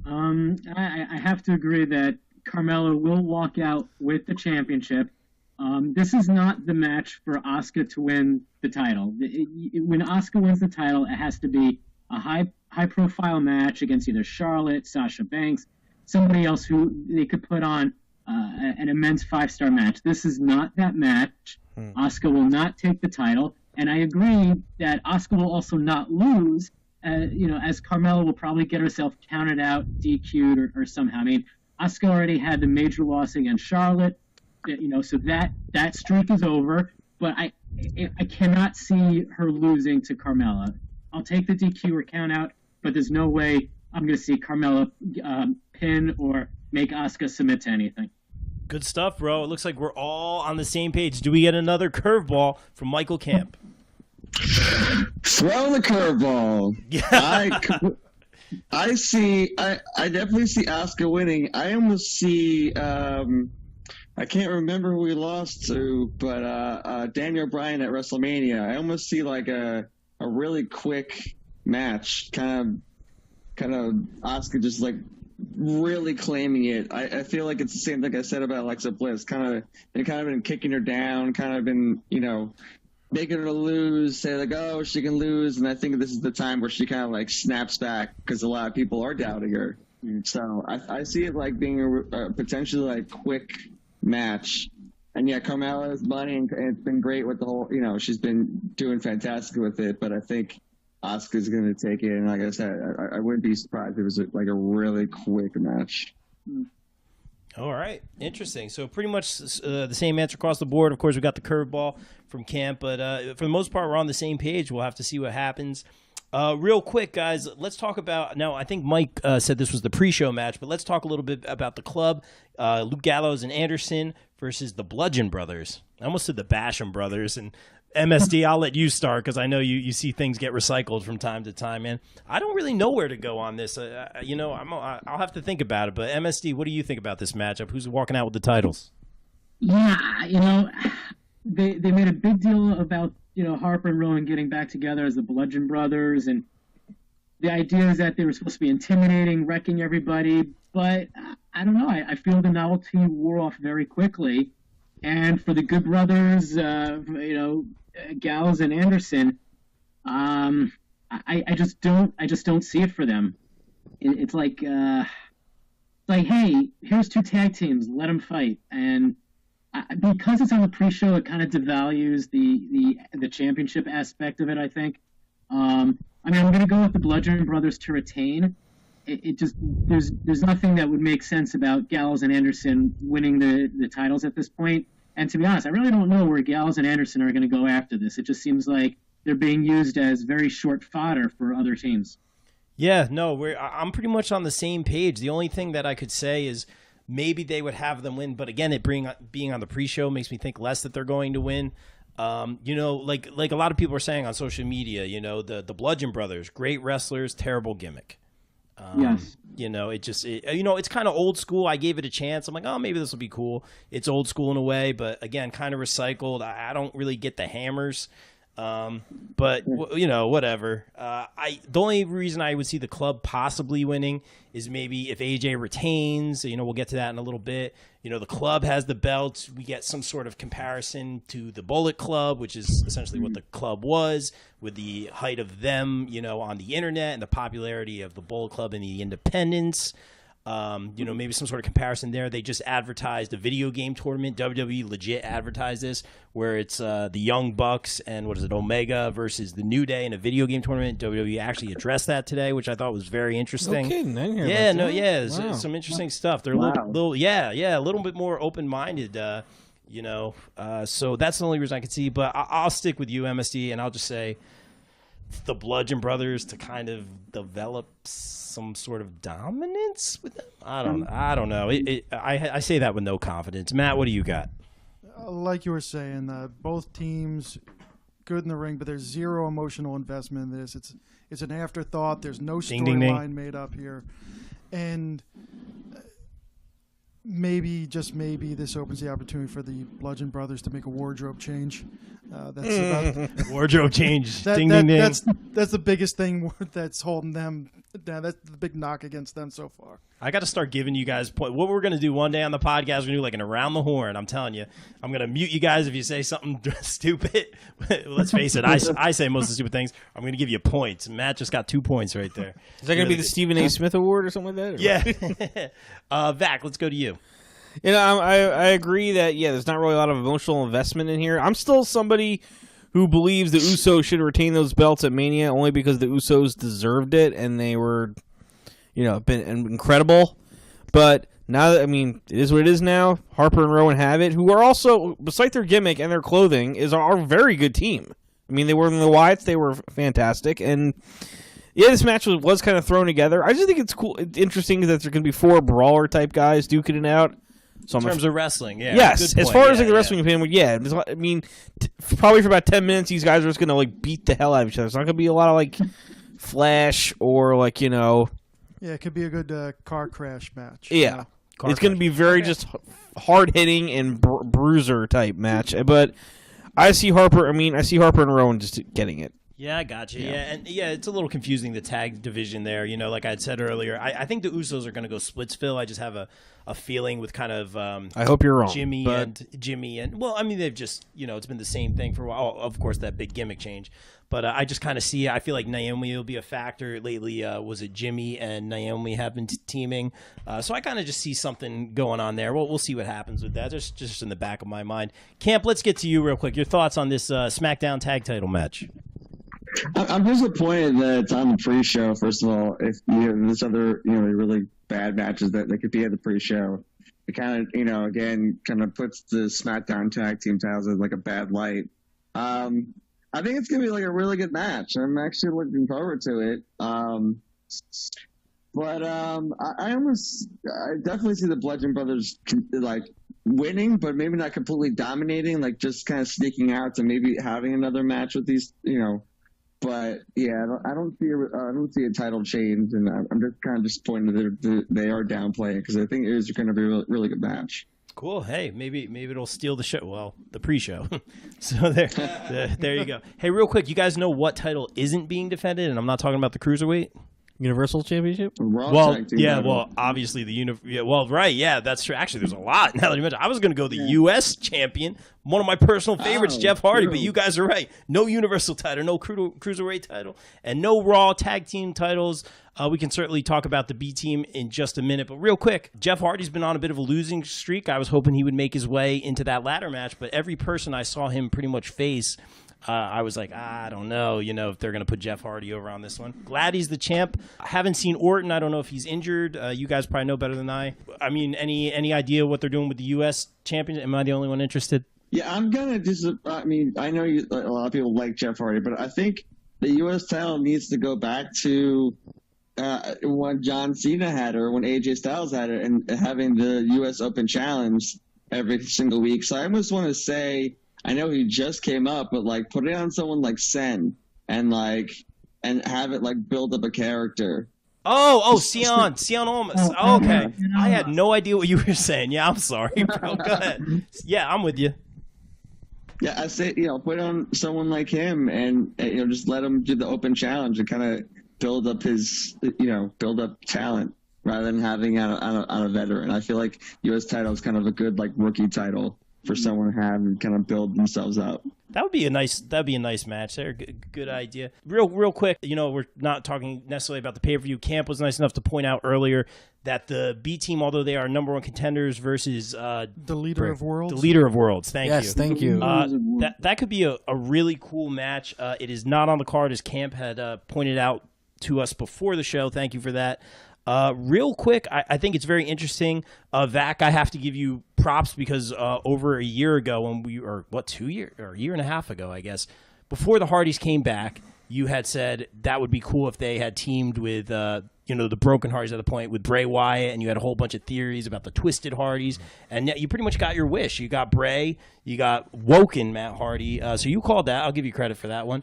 I have to agree that Carmella will walk out with the championship. This is not the match for Asuka to win the title. When Asuka wins the title, it has to be a high-profile match against either Charlotte, Sasha Banks, somebody else who they could put on an immense 5-star match. This is not that match. Asuka will not take the title, and I agree that Asuka will also not lose. As Carmella will probably get herself counted out, DQ'd, or somehow. I mean, Asuka already had the major loss against Charlotte, so that streak is over. But I cannot see her losing to Carmella. I'll take the DQ or count out, but there's no way I'm going to see Carmella pin or make Asuka submit to anything. Good stuff, bro. It looks like we're all on the same page. Do we get another curveball from Michael Camp? Throw the curveball. I definitely see Asuka winning. I almost see I can't remember who we lost to, but Daniel Bryan at WrestleMania. I almost see like a really quick match, kind of Asuka just like really claiming it. I feel like it's the same thing I said about Alexa Bliss. They kind of been kicking her down, kind of been making her lose, say like, oh, she can lose, and I think this is the time where she kind of like snaps back because a lot of people are doubting her. So I see it like being a potentially like quick match. And yeah, Carmella has money, and it's been great with the whole, she's been doing fantastic with it, but I think Asuka's going to take it, and like I said, I wouldn't be surprised if it was like a really quick match. All right, interesting. So pretty much the same answer across the board. Of course, we got the curveball from Camp, but for the most part, we're on the same page. We'll have to see what happens. Real quick, guys, let's talk about, now I think Mike said this was the pre-show match, but let's talk a little bit about the club. Luke Gallows and Anderson versus the Bludgeon Brothers. I almost said the Basham Brothers, and MSD, I'll let you start because I know you see things get recycled from time to time, man. I don't really know where to go on this. I'll have to think about it, but MSD, what do you think about this matchup? Who's walking out with the titles? Yeah, they made a big deal about Harper and Rowan getting back together as the Bludgeon Brothers, and the idea is that they were supposed to be intimidating, wrecking everybody, but I don't know. I feel the novelty wore off very quickly, and for the Good Brothers, Gallows and Anderson, I just don't see it for them. It's like hey, here's 2 tag teams, let them fight, and because it's on the pre-show, it kind of devalues the championship aspect of it, I think. I'm going to go with the Bludgeon Brothers to retain. It just there's nothing that would make sense about Gallows and Anderson winning the titles at this point. And to be honest, I really don't know where Gallows and Anderson are going to go after this. It just seems like they're being used as very short fodder for other teams. Yeah, no, I'm pretty much on the same page. The only thing that I could say is maybe they would have them win, but again, being on the pre-show makes me think less that they're going to win. Like a lot of people are saying on social media, the Bludgeon Brothers, great wrestlers, terrible gimmick. Yes. It's kind of old school. I gave it a chance. I'm like, oh, maybe this will be cool. It's old school in a way, but again, kind of recycled. I don't really get the hammers. But whatever. The only reason I would see the club possibly winning is maybe if AJ retains. We'll get to that in a little bit. The club has the belts. We get some sort of comparison to the Bullet Club, which is essentially what the club was, with the height of them, on the internet and the popularity of the Bullet Club and the independents. Maybe some sort of comparison there. They just advertised a video game tournament. WWE legit advertised this, where it's the Young Bucks and Omega versus the New Day in a video game tournament. WWE actually addressed that today, which I thought was very interesting. No kidding. I didn't hear about that. Wow. Some interesting stuff. They're a little bit more open-minded. So that's the only reason I can see. But I'll stick with you, MSD, and I'll just say the Bludgeon Brothers to kind of develop some sort of dominance with them. I don't know. I say that with no confidence. Matt, what do you got? Like you were saying, both teams good in the ring, but there's zero emotional investment in this. It's an afterthought. There's no storyline made up here, and maybe, just maybe, this opens the opportunity for the Bludgeon Brothers to make a wardrobe change. That's about wardrobe change. Ding, ding, ding. That's the biggest thing that's holding them down. That's the big knock against them so far. I got to start giving you guys what we're going to do one day on the podcast. We're going to do like an around the horn. I'm telling you, I'm going to mute you guys if you say something stupid. Let's face it, I say most of the stupid things. I'm going to give you points. Matt just got 2 points right there. Is that going to be the Stephen A. Smith Award or something like that? Yeah. Vac, let's go to you. I agree that, there's not really a lot of emotional investment in here. I'm still somebody who believes the Usos should retain those belts at Mania only because the Usos deserved it and they were, been incredible. But now that, it is what it is now. Harper and Rowan have it, who are also, besides their gimmick and their clothing, is our very good team. They were in the Wyatts. They were fantastic. And this match was kind of thrown together. I just think it's cool. It's interesting that there's going to be 4 brawler-type guys duking it out. So in terms of wrestling, yeah. Yes, as far as the wrestling opinion, probably for about 10 minutes, these guys are just going to beat the hell out of each other. It's not going to be a lot of flash or Yeah, it could be a good car crash match. Yeah, it's going to be very just hard hitting and bruiser type match. But I see Harper. I see Harper and Rowan just getting it. Yeah, I got you. Yeah, and it's a little confusing, the tag division there. Like I had said earlier, I think the Usos are going to go Splitsville. I just have a feeling with kind of I hope you're wrong. Jimmy and they've just it's been the same thing for a while. Oh, of course, that big gimmick change, but I just kind of see. I feel like Naomi will be a factor lately. Was it Jimmy and Naomi have been teaming? So I kind of just see something going on there. We'll see what happens with that. Just in the back of my mind. Camp, let's get to you real quick. Your thoughts on this SmackDown tag title match? I'm disappointed that it's on the pre-show. First of all, if there's other really bad matches that could be at the pre-show, it kind of again puts the SmackDown tag team titles as like a bad light. I think it's gonna be like a really good match. I'm actually looking forward to it. But I definitely see the Bludgeon Brothers winning, but maybe not completely dominating. Just kind of sneaking out to maybe having another match with these But I don't see a title change, and I'm just kind of disappointed that they are downplaying because I think it is going to be a really good match. Cool. Hey, maybe it'll steal the show. Well, the pre-show. So there you go. Hey, real quick, you guys know what title isn't being defended, and I'm not talking about the cruiserweight. Universal Championship? Obviously the that's true. Actually, there's a lot now that you mentioned. I was going to go the U.S. champion, one of my personal favorites, Jeff Hardy, but you guys are right. No Universal title, no Cruiserweight title, and no Raw tag team titles. We can certainly talk about the B team in just a minute, but real quick, Jeff Hardy's been on a bit of a losing streak. I was hoping he would make his way into that ladder match, but every person I saw him pretty much face, I was like, I don't know, if they're going to put Jeff Hardy over on this one. Glad he's the champ. I haven't seen Orton. I don't know if he's injured. You guys probably know better than I. Any idea what they're doing with the U.S. champion? Am I the only one interested? Yeah, I'm going to I know a lot of people like Jeff Hardy, but I think the U.S. title needs to go back to when John Cena had it or when AJ Styles had it and having the U.S. Open Challenge every single week. So I almost want to say, I know he just came up, but put it on someone like Sen and have it build up a character. Sion Almas. Okay. I had no idea what you were saying. Yeah, I'm sorry, bro. Go ahead. Yeah, I'm with you. Yeah, I say, put on someone like him and, just let him do the open challenge and kind of build up his, build up talent rather than having on a veteran. I feel like U.S. title is kind of a good, rookie title for someone to have and kind of build themselves up. That'd be a nice match there. Good idea. Real quick, we're not talking necessarily about the pay-per-view. Camp was nice enough to point out earlier that the B team, although they are number one contenders versus the leader of worlds. The leader of worlds. Thank you. Yes, thank you. That could be a really cool match. It is not on the card, as Camp had pointed out to us before the show. Thank you for that. Real quick, I think it's very interesting. Vac, I have to give you props because over a year ago, when a year and a half ago, I guess, before the Hardys came back, you had said that would be cool if they had teamed with the Broken Hardys at the point with Bray Wyatt, and you had a whole bunch of theories about the Twisted Hardys, and you pretty much got your wish. You got Bray, you got Woken Matt Hardy, so you called that. I'll give you credit for that one.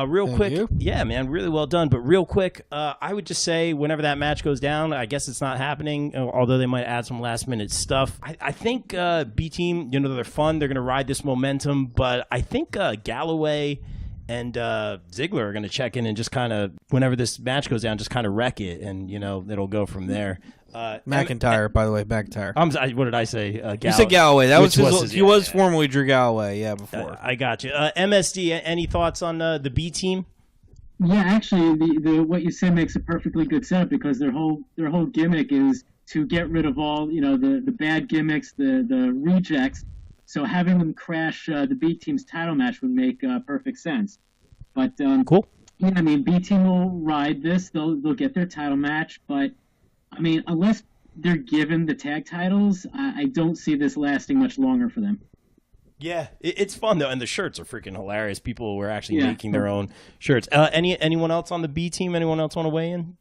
Real quick, yeah, man, really well done. But real quick, I would just say whenever that match goes down, I guess it's not happening, although they might add some last-minute stuff. I think B Team, they're fun. They're going to ride this momentum, but I think Galloway and Ziggler are going to check in and just kind of, whenever this match goes down, just kind of wreck it, and it'll go from there. McIntyre, by the way, McIntyre. What did I say? You said Galloway. That was he was formerly Drew Galloway. Yeah, before. I got you. MSD. Any thoughts on the B team? Yeah, actually, the what you say makes a perfectly good setup because their whole gimmick is to get rid of all the bad gimmicks, the rejects. So having them crash the B team's title match would make perfect sense. But cool. Yeah, I mean, B team will ride this. They'll get their title match, but I mean, unless they're given the tag titles, I don't see this lasting much longer for them. Yeah, it's fun though, and the shirts are freaking hilarious. People were actually making their own shirts. Anyone else on the B team? Anyone else want to weigh in?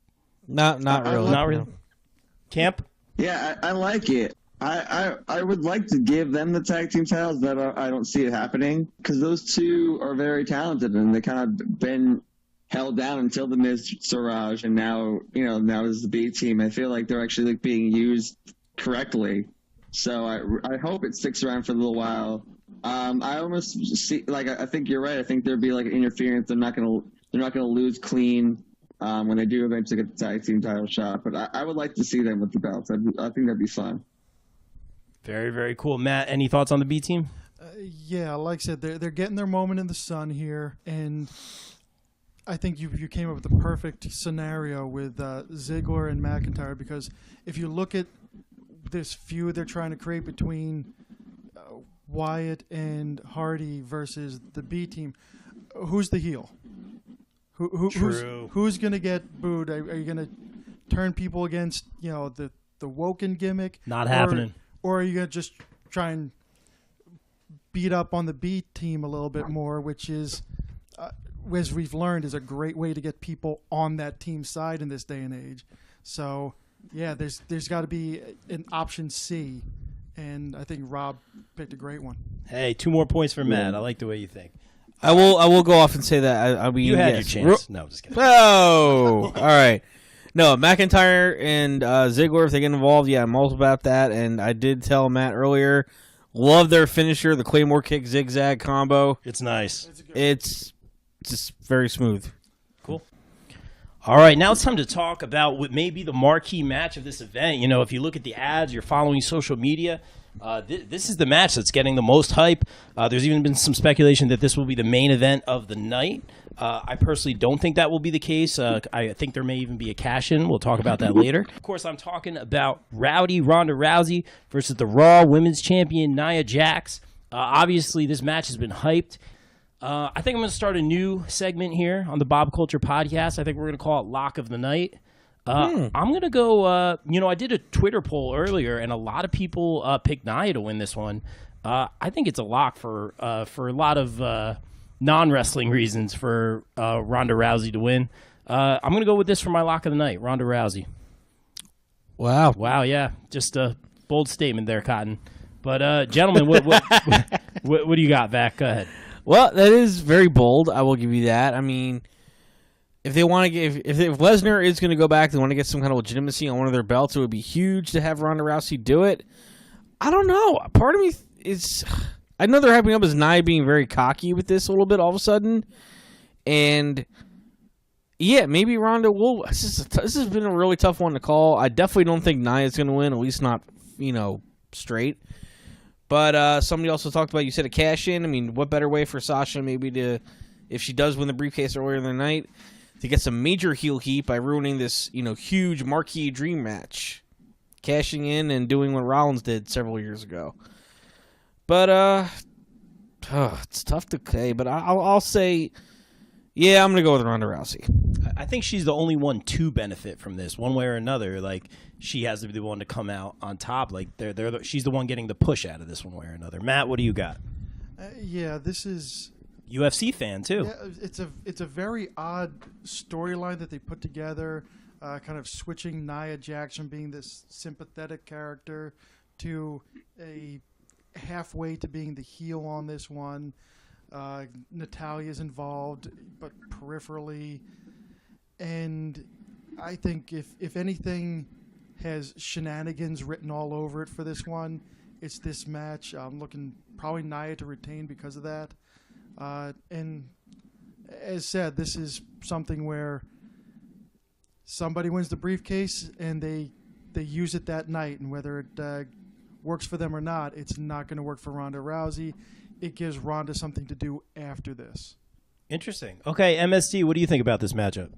Not really. Not really. Camp? Yeah, I like it. I would like to give them the tag team titles, but I don't see it happening because those two are very talented and they kind of been held down until the Miz Siraj, and now is the B team. I feel like they're actually being used correctly, so I hope it sticks around for a little while. I almost see I think you're right. I think there'd be interference. They're not gonna lose clean when they do eventually get the tag team title shot. But I would like to see them with the belts. I think that'd be fun. Very, very cool. Matt, any thoughts on the B team? Yeah, like I said, they're getting their moment in the sun here, and I think you came up with the perfect scenario with Ziggler and McIntyre, because if you look at this feud they're trying to create between Wyatt and Hardy versus the B team, who's the heel? Who's going to get booed? Are you going to turn people against the Woken gimmick? Not happening. Or are you going to just try and beat up on the B team a little bit more, which is, as we've learned, is a great way to get people on that team side in this day and age. So, yeah, there's got to be an option C, and I think Rob picked a great one. Hey, 2 more points for Matt. I like the way you think. I will go off and say that. I mean, you had your chance. No, I'm just kidding. Oh, all right. No, McIntyre and Ziggler, if they get involved, yeah, I'm all about that. And I did tell Matt earlier, love their finisher, the Claymore kick zigzag combo. It's nice. It's just very smooth. Cool. All right, now it's time to talk about what may be the marquee match of this event. If you look at the ads, you're following social media, this is the match that's getting the most hype. There's even been some speculation that this will be the main event of the night. I personally don't think that will be the case. I think there may even be a cash-in. We'll talk about that later. Of course, I'm talking about Rowdy Ronda Rousey versus the Raw Women's Champion Nia Jax. Obviously, this match has been hyped. I think I'm going to start a new segment here on the Bob Culture Podcast. I think we're going to call it Lock of the Night. I'm going to go, I did a Twitter poll earlier, and a lot of people picked Nia to win this one. I think it's a lock for a lot of non-wrestling reasons for Ronda Rousey to win. I'm going to go with this for my Lock of the Night, Ronda Rousey. Wow, yeah. Just a bold statement there, Cotton. But, gentlemen, what do you got, Vac? Go ahead. Well, that is very bold. I will give you that. I mean, if they want to get, if Lesnar is going to go back, they want to get some kind of legitimacy on one of their belts, it would be huge to have Ronda Rousey do it. I don't know. Part of me is, I know they're hyping up as Nia being very cocky with this a little bit all of a sudden, and yeah, maybe Ronda will. This has been a really tough one to call. I definitely don't think Nia is going to win, at least not straight. But somebody also talked about, you said a cash in. I mean, what better way for Sasha maybe to, if she does win the briefcase earlier in the night, to get some major heel heat by ruining this, huge marquee dream match, cashing in and doing what Rollins did several years ago. But it's tough to say. But I'll say, yeah, I'm gonna go with Ronda Rousey. I think she's the only one to benefit from this, one way or another. Like, she has to be the one to come out on top. Like, she's the one getting the push out of this one way or another. Matt, what do you got? Yeah, this is UFC fan too. Yeah, it's a very odd storyline that they put together, kind of switching Nia Jax from being this sympathetic character to a halfway to being the heel on this one. Natalia's involved, but peripherally. And I think if anything has shenanigans written all over it for this one, it's this match. I'm looking probably Nia to retain because of that. And as said, this is something where somebody wins the briefcase and they use it that night. And whether it works for them or not, it's not going to work for Ronda Rousey. It gives Ronda something to do after this. Interesting. Okay, MSD, what do you think about this matchup?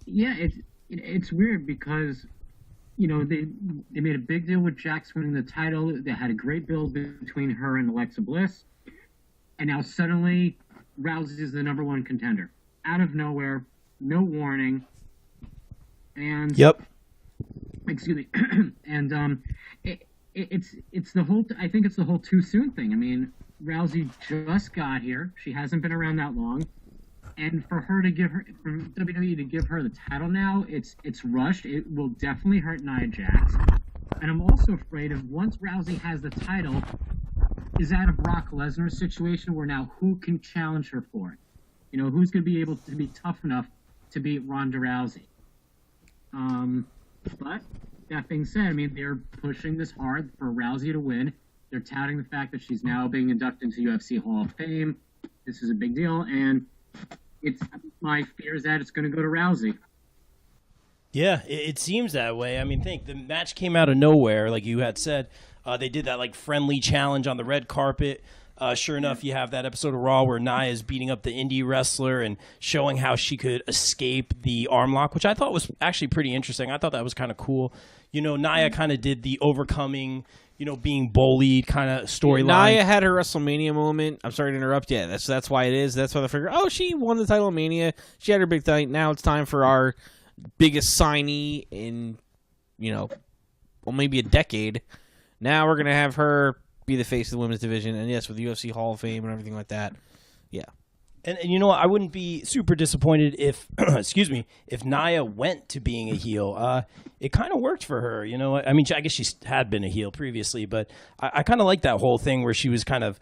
Yeah, it's weird because, they made a big deal with Jax winning the title. They had a great build between her and Alexa Bliss. And now suddenly, Rousey is the number one contender. Out of nowhere, no warning. And yep. Excuse me. And it's the whole. I think it's the whole too soon thing. I mean, Rousey just got here. She hasn't been around that long. And for WWE to give her the title now, it's rushed. It will definitely hurt Nia Jax. And I'm also afraid of once Rousey has the title, is that a Brock Lesnar situation where now who can challenge her for it? Who's going to be able to be tough enough to beat Ronda Rousey? But that being said, I mean, they're pushing this hard for Rousey to win. They're touting the fact that she's now being inducted into UFC Hall of Fame. This is a big deal, and my fear is that it's going to go to Rousey. Yeah, it seems that way. I mean, the match came out of nowhere, like you had said. They did that friendly challenge on the red carpet. Sure enough, you have that episode of Raw where Nia is beating up the indie wrestler and showing how she could escape the arm lock, which I thought was actually pretty interesting. I thought that was kind of cool. Nia kind of did the overcoming, being bullied kind of storyline. Nia had her WrestleMania moment. I'm sorry to interrupt. Yeah, that's why it is. That's why they figure, she won the title of Mania. She had her big fight. Now it's time for our biggest signee in, maybe a decade. Now we're going to have her be the face of the women's division. And yes, with the UFC Hall of Fame and everything like that. Yeah. And you know what? I wouldn't be super disappointed if, if Nia went to being a heel. It kind of worked for her. I mean, I guess she had been a heel previously, but I kind of like that whole thing where she was kind of,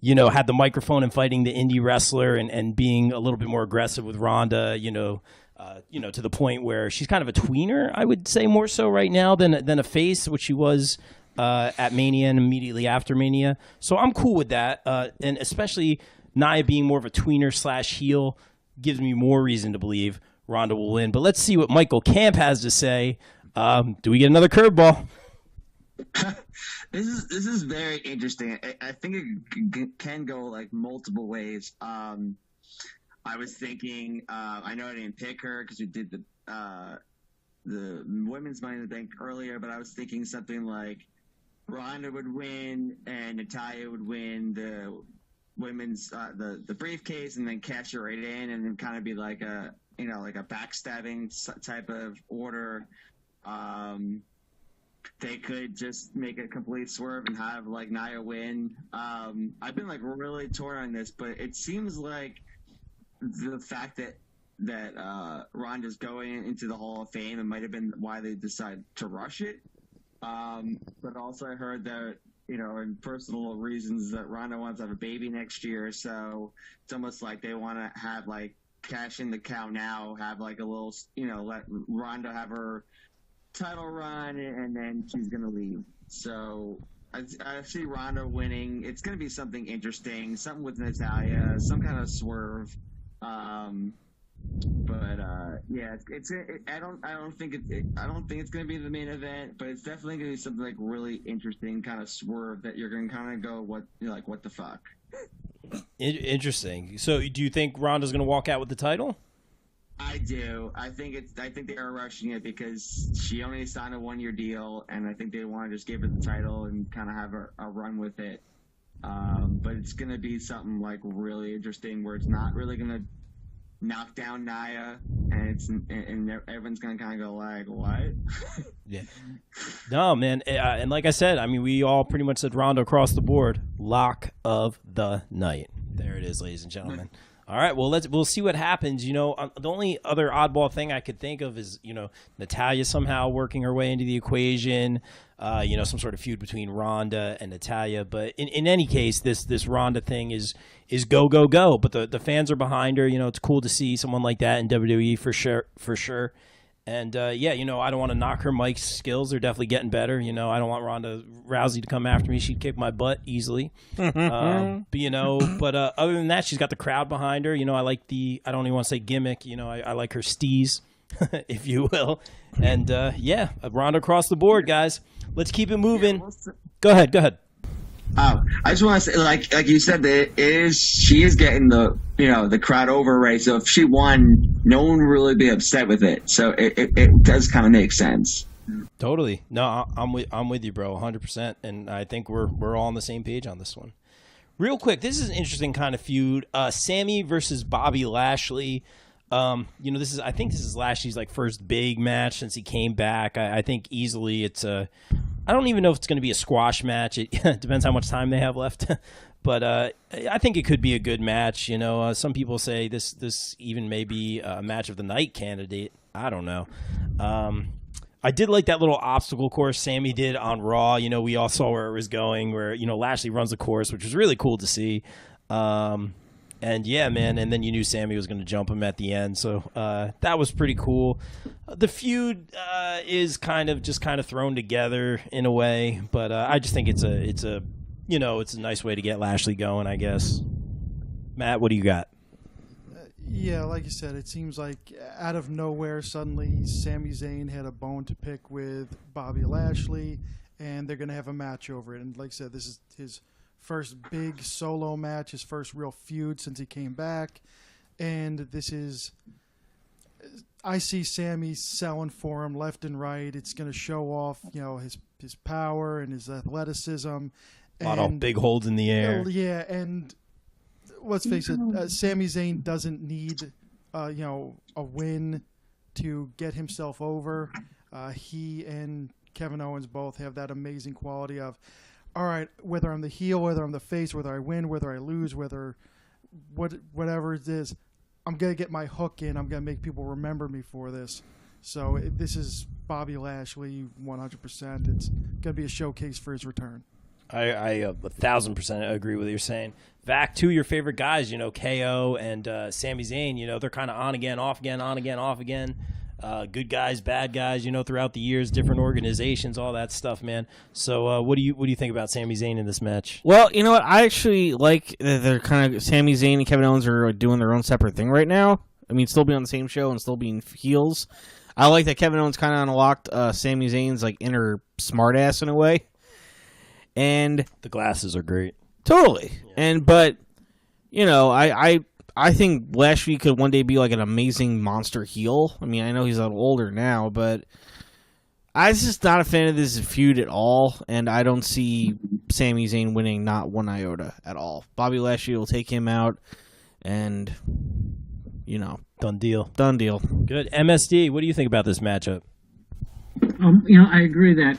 had the microphone and fighting the indie wrestler and being a little bit more aggressive with Ronda, to the point where she's kind of a tweener, I would say more so right now than a face, which she was at Mania and immediately after Mania. So I'm cool with that. And especially Nia being more of a tweener / heel gives me more reason to believe Ronda will win. But let's see what Michael Camp has to say. Do we get another curveball? This is very interesting. I think it can go multiple ways. I was thinking, I know I didn't pick her because we did the women's Money in the Bank earlier, but I was thinking something like Ronda would win and Natalya would win the women's the briefcase and then cash it right in and then kind of be like a backstabbing type of order. They could just make a complete swerve and have Nia win. I've been really torn on this, but it seems like the fact that Ronda's going into the Hall of Fame, it might have been why they decided to rush it. But also I heard that, in personal reasons that Ronda wants to have a baby next year. So it's almost like they want to have cash in the cow now, have a little, let Ronda have her title run and then she's going to leave. So I see Ronda winning. It's going to be something interesting, something with Natalya, some kind of swerve. Yeah, I don't think it's gonna be the main event, but it's definitely gonna be something like really interesting, kind of swerve that you're gonna kind of go, what the fuck. Interesting. So, do you think Ronda's going to walk out with the title? I do. I think they are rushing it because she only signed a 1-year deal, and I think they want to just give her the title and kind of have a run with it. But it's gonna be something like really interesting where it's not really gonna knock down Nia, and everyone's gonna kind of go like, what? Yeah. No, man, and like I said, I mean, we all pretty much said Ronda across the board. Lock of the night. There it is, ladies and gentlemen. All right, well, we'll see what happens. You know, the only other oddball thing I could think of is, you know, Natalya somehow working her way into the equation. You know, some sort of feud between Ronda and Natalya. But in any case, this Ronda thing is go, go, go. But the fans are behind her. You know, it's cool to see someone like that in WWE for sure. And, yeah, you know, I don't want to knock her mic skills. They're definitely getting better. You know, I don't want Ronda Rousey to come after me. She'd kick my butt easily. But, you know, other than that, she's got the crowd behind her. You know, I like I don't even want to say gimmick. You know, I like her steez, if you will. And, yeah, Ronda across the board, guys. Let's keep it moving. Yeah, Go ahead. Oh, I just want to say, like you said, she is getting the crowd over, right? So if she won, no one would really be upset with it. So it does kind of make sense. Totally. No, I'm with you, bro, 100%. And I think we're all on the same page on this one. Real quick, this is an interesting kind of feud. Sammy versus Bobby Lashley. You know, I think this is Lashley's like first big match since he came back. I think easily it's I don't even know if it's going to be a squash match. It depends how much time they have left. But I think it could be a good match. You know, some people say this even may be a match of the night candidate. I don't know. I did like that little obstacle course Sammy did on Raw. You know, we all saw where it was going, where, you know, Lashley runs the course, which was really cool to see. And yeah, man, and then you knew Sammy was going to jump him at the end, so that was pretty cool. The feud is kind of thrown together in a way, but I just think it's a nice way to get Lashley going, I guess. Matt, what do you got? Yeah, like you said, it seems like out of nowhere, suddenly Sami Zayn had a bone to pick with Bobby Lashley, and they're going to have a match over it. And like I said, this is his first big solo match, his first real feud since he came back. And I see Sammy selling for him left and right. It's going to show off, you know, his power and his athleticism. A lot of big holds in the air. Yeah, and let's face it, Sami Zayn doesn't need, a win to get himself over. He and Kevin Owens both have that amazing quality of, all right, whether I'm the heel, whether I'm the face, whether I win, whether I lose, whatever it is, I'm going to get my hook in. I'm going to make people remember me for this. So this is Bobby Lashley 100%. It's going to be a showcase for his return. I 1,000% agree with what you're saying. Vac, two of your favorite guys, you know, KO and Sami Zayn, you know, they're kind of on again, off again, on again, off again. Good guys, bad guys, you know, throughout the years, different organizations, all that stuff, man. So what do you think about Sami Zayn in this match? Well, you know what? I actually like that they're kind of Sami Zayn and Kevin Owens are doing their own separate thing right now. I mean, still being on the same show and still being heels. I like that Kevin Owens kind of unlocked Sami Zayn's like inner smartass in a way. And the glasses are great. Totally. Yeah. But you know, I think Lashley could one day be like an amazing monster heel. I mean, I know he's a little older now, but I'm just not a fan of this feud at all, and I don't see Sami Zayn winning not one iota at all. Bobby Lashley will take him out, and, you know. Done deal. Good. MSD, what do you think about this matchup? I agree that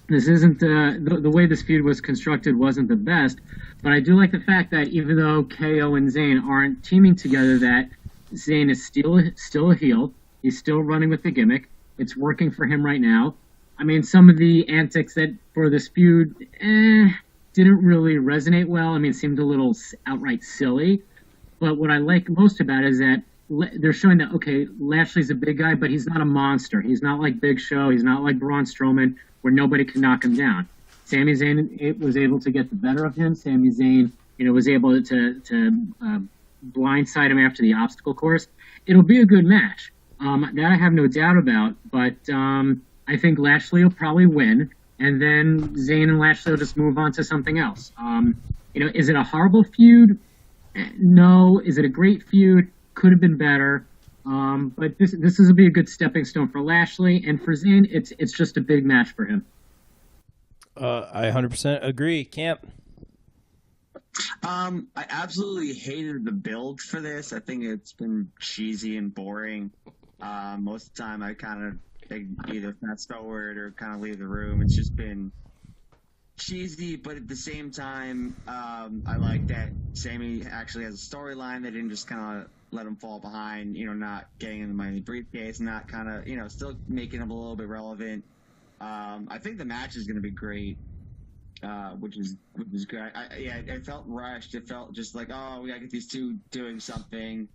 this isn't the way this feud was constructed wasn't the best, but I do like the fact that even though KO and Zayn aren't teaming together, that Zayn is still a heel. He's still running with the gimmick. It's working for him right now. I mean, some of the antics that for this feud didn't really resonate well. I mean, it seemed a little outright silly. But what I like most about it is that they're showing that, okay, Lashley's a big guy, but he's not a monster. He's not like Big Show. He's not like Braun Strowman, where nobody can knock him down. Sami Zayn was able to get the better of him. Sami Zayn, was able to blindside him after the obstacle course. It'll be a good match. That I have no doubt about. But I think Lashley will probably win, and then Zayn and Lashley will just move on to something else. Is it a horrible feud? No. Is it a great feud? Could have been better. But this will be a good stepping stone for Lashley, and for Zayn, it's just a big match for him. I 100% agree. Camp. I absolutely hated the build for this. I think it's been cheesy and boring. Most of the time, I kind of either fast forward or kind of leave the room. It's just been cheesy, but at the same time, I like that Sami actually has a storyline. They didn't just kind of let him fall behind, not getting in the money briefcase, not kind of, still making him a little bit relevant. I think the match is going to be great, which is great. It felt rushed. It felt just like, oh, we got to get these two doing something.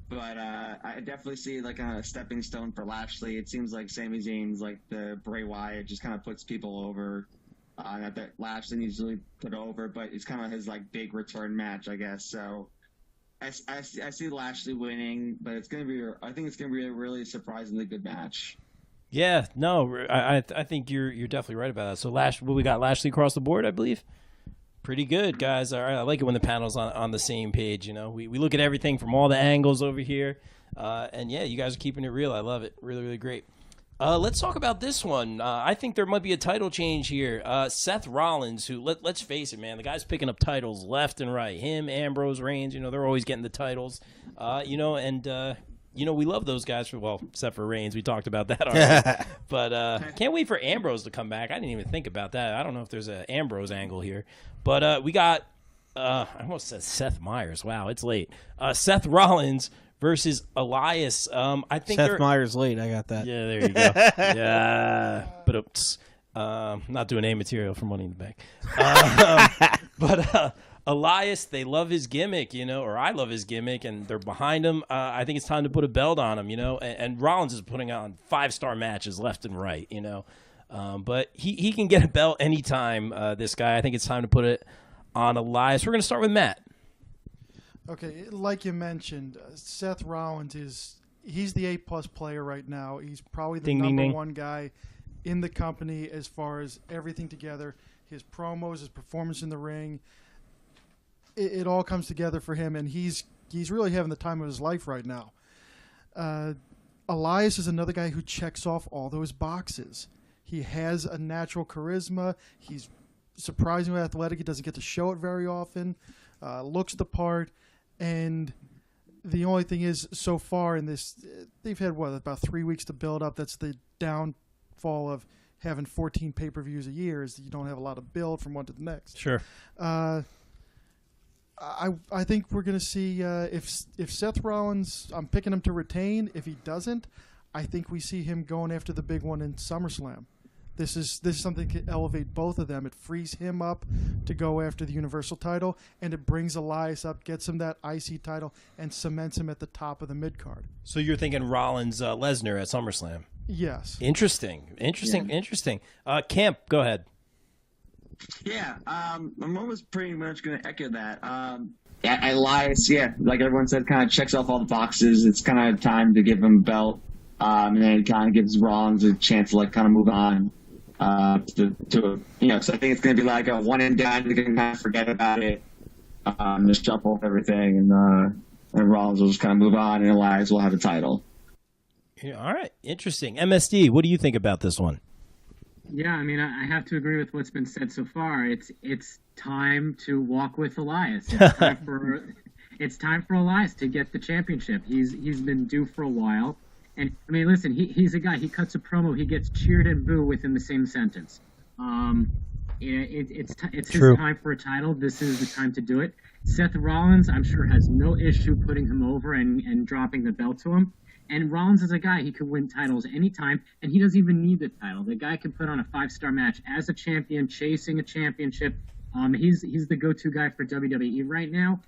But I definitely see like a stepping stone for Lashley. It seems like Sami Zayn's like the Bray Wyatt, just kind of puts people over. Not that Lashley needs to really put over, but it's kind of his like big return match, I guess. So I see Lashley winning, but I think it's gonna be a really surprisingly good match. Yeah, no, I think you're definitely right about that. So we got Lashley across the board, I believe. Pretty good, guys. All right, I like it when the panel's on the same page. We look at everything from all the angles over here, and yeah, you guys are keeping it real. I love it. Really, really great. Let's talk about this one. I think there might be a title change here. Seth Rollins, who let's face it, man, the guy's picking up titles left and right. Him, Ambrose, Reigns, they're always getting the titles. We love those guys except for Reigns. We talked about that already. But can't wait for Ambrose to come back. I didn't even think about that. I don't know if there's an Ambrose angle here. But we got, I almost said Seth Meyers. Wow, it's late. Seth Rollins versus Elias. I think Seth Meyers late. I got that. Yeah, there you go. Yeah. But not doing A material for Money in the Bank. But Elias, they love his gimmick, or I love his gimmick, and they're behind him. I think it's time to put a belt on him, and Rollins is putting on 5-star matches left and right, But he can get a belt anytime, this guy. I think it's time to put it on Elias. We're going to start with Matt. Okay, like you mentioned, Seth Rollins he's the A+ player right now. He's probably the number one guy in the company as far as everything together. His promos, his performance in the ring. It all comes together for him, and he's really having the time of his life right now. Elias is another guy who checks off all those boxes. He has a natural charisma. He's surprisingly athletic. He doesn't get to show it very often. Looks the part. And the only thing is, so far in this, they've had, about 3 weeks to build up. That's the downfall of having 14 pay-per-views a year, is that you don't have a lot of build from one to the next. Sure. I think we're going to see if Seth Rollins, I'm picking him to retain. If he doesn't, I think we see him going after the big one in SummerSlam. This is something that can elevate both of them. It frees him up to go after the Universal title, and it brings Elias up, gets him that IC title, and cements him at the top of the mid-card. So you're thinking Rollins, Lesnar at SummerSlam? Yes. Interesting. Camp, go ahead. Yeah, I'm almost pretty much going to echo that. Elias, like everyone said, kind of checks off all the boxes. It's kind of time to give him a belt, and then it kind of gives Rollins a chance to kind of move on. So I think it's going to be like a one and done. They're going to kind of forget about it, just jump off everything, and Rollins will just kind of move on, and Elias will have a title. Yeah, all right, interesting. MSD, what do you think about this one? Yeah, I mean, I have to agree with what's been said so far. It's time to walk with Elias. It's time for Elias to get the championship. He's been due for a while. And, I mean, listen, he's a guy. He cuts a promo. He gets cheered and booed within the same sentence. It's his time for a title. This is the time to do it. Seth Rollins, I'm sure, has no issue putting him over and dropping the belt to him. And Rollins is a guy, he could win titles anytime, and he doesn't even need the title. The guy can put on a 5-star match as a champion, chasing a championship. He's the go-to guy for WWE right now.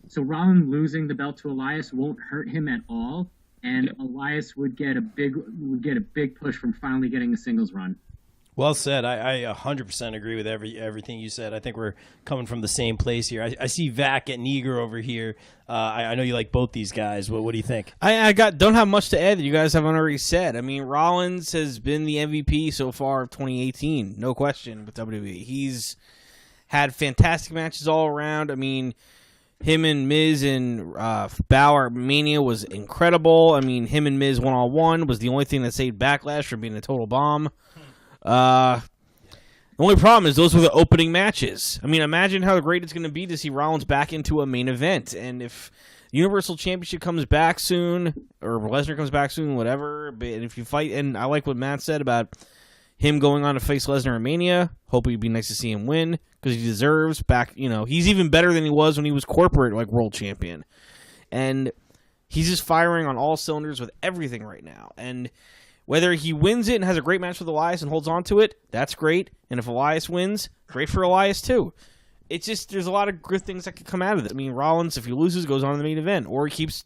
So Rollins losing the belt to Elias won't hurt him at all, and Elias would get a big push from finally getting a singles run. Well said. I 100% agree with everything you said. I think we're coming from the same place here. I see Vac getting eager over here. I know you like both these guys. What do you think? I don't have much to add that you guys haven't already said. I mean, Rollins has been the MVP so far of 2018, no question, with WWE. He's had fantastic matches all around. I mean, him and Miz and Balor Mania was incredible. I mean, him and Miz one-on-one was the only thing that saved Backlash from being a total bomb. The only problem is those were the opening matches. I mean, imagine how great it's going to be to see Rollins back into a main event. And if Universal Championship comes back soon, or Lesnar comes back soon, whatever, and if you fight, and I like what Matt said about him going on to face Lesnar in Mania, hope it'd be nice to see him win, because he deserves back, he's even better than he was when he was corporate, like, world champion. And he's just firing on all cylinders with everything right now. And whether he wins it and has a great match with Elias and holds on to it, that's great. And if Elias wins, great for Elias too. It's just, there's a lot of good things that could come out of it. I mean, Rollins, if he loses, goes on to the main event. Or he keeps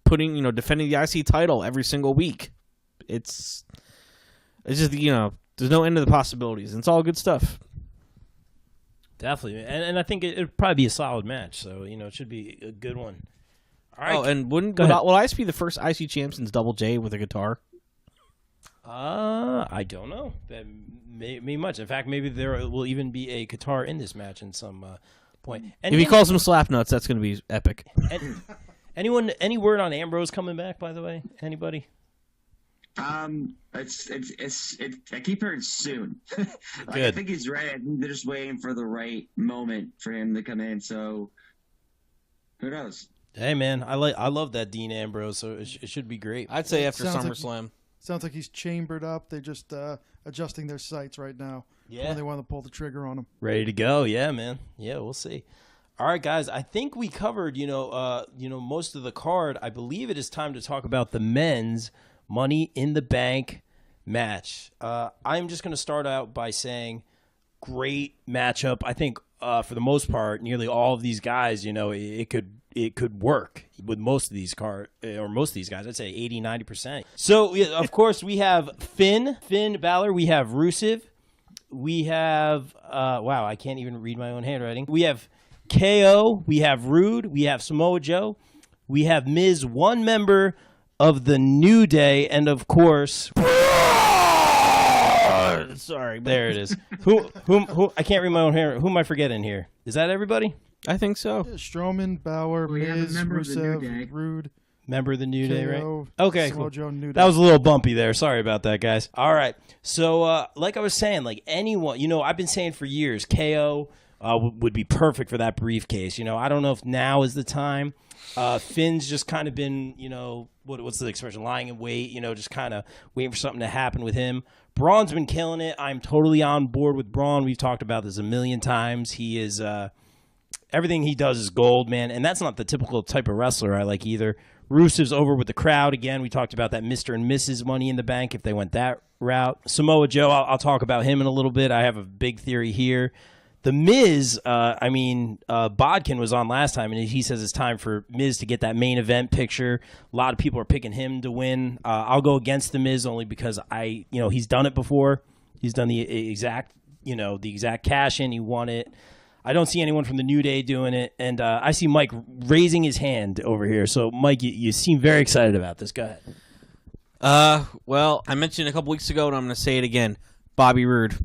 defending the IC title every single week. It's just, there's no end to the possibilities. And it's all good stuff. Definitely. And I think it'd probably be a solid match. So, it should be a good one. All right. Oh, and would Elias be the first IC champ since Double J with a guitar? I don't know. That may much. In fact, maybe there will even be a guitar in this match in some point. If he calls him Slapnuts, that's going to be epic. Any word on Ambrose coming back? By the way, anybody? It's I keep hearing soon. Good. I think he's ready. I think they're just waiting for the right moment for him to come in. So who knows? Hey man, I love that Dean Ambrose. So it should be great. I'd say after Sounds SummerSlam. Sounds like he's chambered up. They're just adjusting their sights right now. Yeah. When they want to pull the trigger on him. Ready to go. Yeah, man. Yeah, we'll see. All right, guys. I think we covered, most of the card. I believe it is time to talk about the men's Money in the Bank match. I'm just going to start out by saying great matchup. I think for the most part, nearly all of these guys, it could work with most of these guys. I'd say 80-90%. So of course we have Finn Balor, we have Rusev, we have wow, I can't even read my own handwriting. We have KO, we have Rude, we have Samoa Joe, we have Miz, one member of the New Day, and of course sorry, there it is. Who I can't read my own hair. Who am I forgetting here? Is that everybody? I think so. Yeah, Strowman, Balor, Miz, Rusev, Rude. Member of the New Day, right? KO, Okay, Samoa cool. Joe, New Day. That was a little bumpy there. Sorry about that, guys. All right. So, like I was saying, like anyone, I've been saying for years, KO would be perfect for that briefcase. I don't know if now is the time. Finn's just kind of been, what's the expression? Lying in wait, just kind of waiting for something to happen with him. Braun's been killing it. I'm totally on board with Braun. We've talked about this a million times. He is, everything he does is gold, man. And that's not the typical type of wrestler I like either. Rusev's over with the crowd again. We talked about that Mr. and Mrs. Money in the Bank if they went that route. Samoa Joe, I'll talk about him in a little bit. I have a big theory here. The Miz, Bodkin was on last time, and he says it's time for Miz to get that main event picture. A lot of people are picking him to win. I'll go against the Miz only because he's done it before. He's done the exact cash in. He won it. I don't see anyone from the New Day doing it, and I see Mike raising his hand over here. So, Mike, you seem very excited about this. Go ahead. Well, I mentioned a couple weeks ago, and I'm going to say it again. Bobby Roode.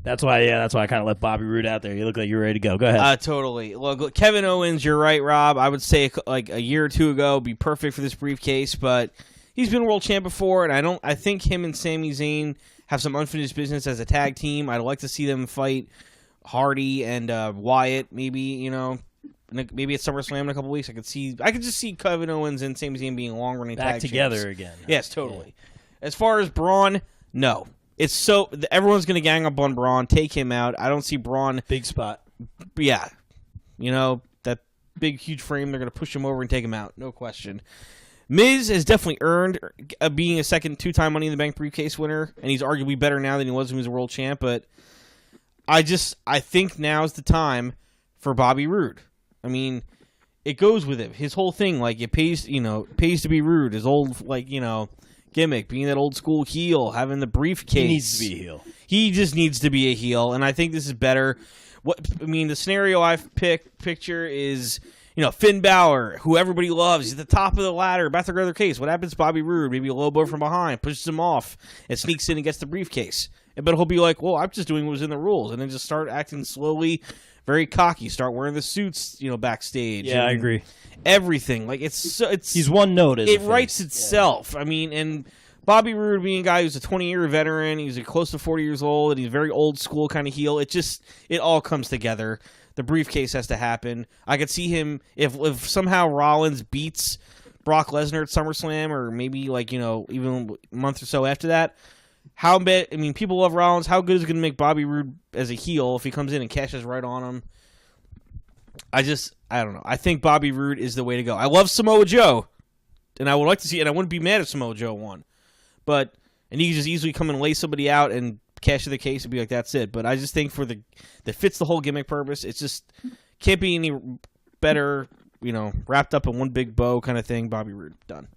That's why I kind of let Bobby Roode out there. You look like you're ready to go. Go ahead. Totally. Look, Kevin Owens, you're right, Rob. I would say like a year or two ago be perfect for this briefcase, but he's been world champ before, and I think him and Sami Zayn have some unfinished business as a tag team. I'd like to see them fight Hardy and Wyatt, maybe maybe at SummerSlam in a couple weeks. I could just see Kevin Owens and Sami Zayn being long running back tag together champs. again. Yes, totally. Yeah. As far as Braun, no. It's so everyone's going to gang up on Braun, take him out. I don't see Braun. Big spot. Yeah. That big, huge frame, they're going to push him over and take him out. No question. Miz has definitely earned being a second two-time Money in the Bank briefcase winner, and he's arguably better now than he was when he was a world champ, but I think now's the time for Bobby Roode. I mean, it goes with it. His whole thing, like, it pays to be rude. His old, gimmick, being that old school heel, having the briefcase. He needs to be a heel. He just needs to be a heel, and I think this is better. The scenario I've picture is, Finn Balor, who everybody loves. He's at the top of the ladder, about to grab their case. What happens to Bobby Roode? Maybe a low blow from behind, pushes him off, and sneaks in and gets the briefcase. But he'll be like, well, I'm just doing what was in the rules, and then just start acting slowly, very cocky, start wearing the suits, backstage. Yeah, I agree. Everything. Like, he's one note. It writes itself. Yeah. I mean, and Bobby Roode being a guy who's a 20-year veteran, he's close to 40 years old, and he's a very old school kind of heel. It all comes together. The briefcase has to happen. I could see him, if somehow Rollins beats Brock Lesnar at SummerSlam, or maybe even a month or so after that, people love Rollins. How good is it going to make Bobby Roode as a heel if he comes in and cashes right on him? I don't know. I think Bobby Roode is the way to go. I love Samoa Joe, and I would like to see it. And I wouldn't be mad if Samoa Joe won. And he could just easily come and lay somebody out and cash the case and be like, that's it. But I just think that fits the whole gimmick purpose. It's just can't be any better, wrapped up in one big bow kind of thing. Bobby Roode, done.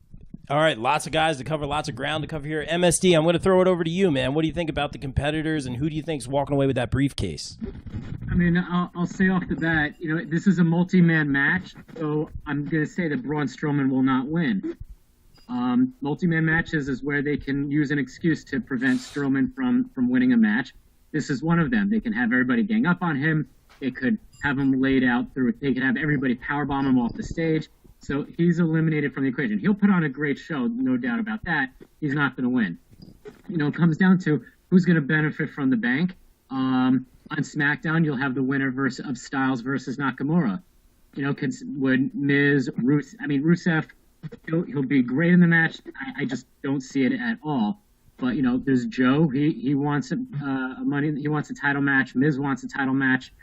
All right, lots of guys to cover, lots of ground to cover here. MSD, I'm going to throw it over to you, man. What do you think about the competitors, and who do you think's walking away with that briefcase? I mean, I'll say off the bat, this is a multi-man match, so I'm going to say that Braun Strowman will not win. Multi-man matches is where they can use an excuse to prevent Strowman from winning a match. This is one of them. They can have everybody gang up on him. They could have him laid out through. They could have everybody powerbomb him off the stage. So he's eliminated from the equation. He'll put on a great show, no doubt about that. He's not going to win. It comes down to who's going to benefit from the bank. On SmackDown, you'll have the winner of Styles versus Nakamura. Would Rusev, he'll be great in the match. I just don't see it at all. But there's Joe. He wants he wants a title match. Miz wants a title match.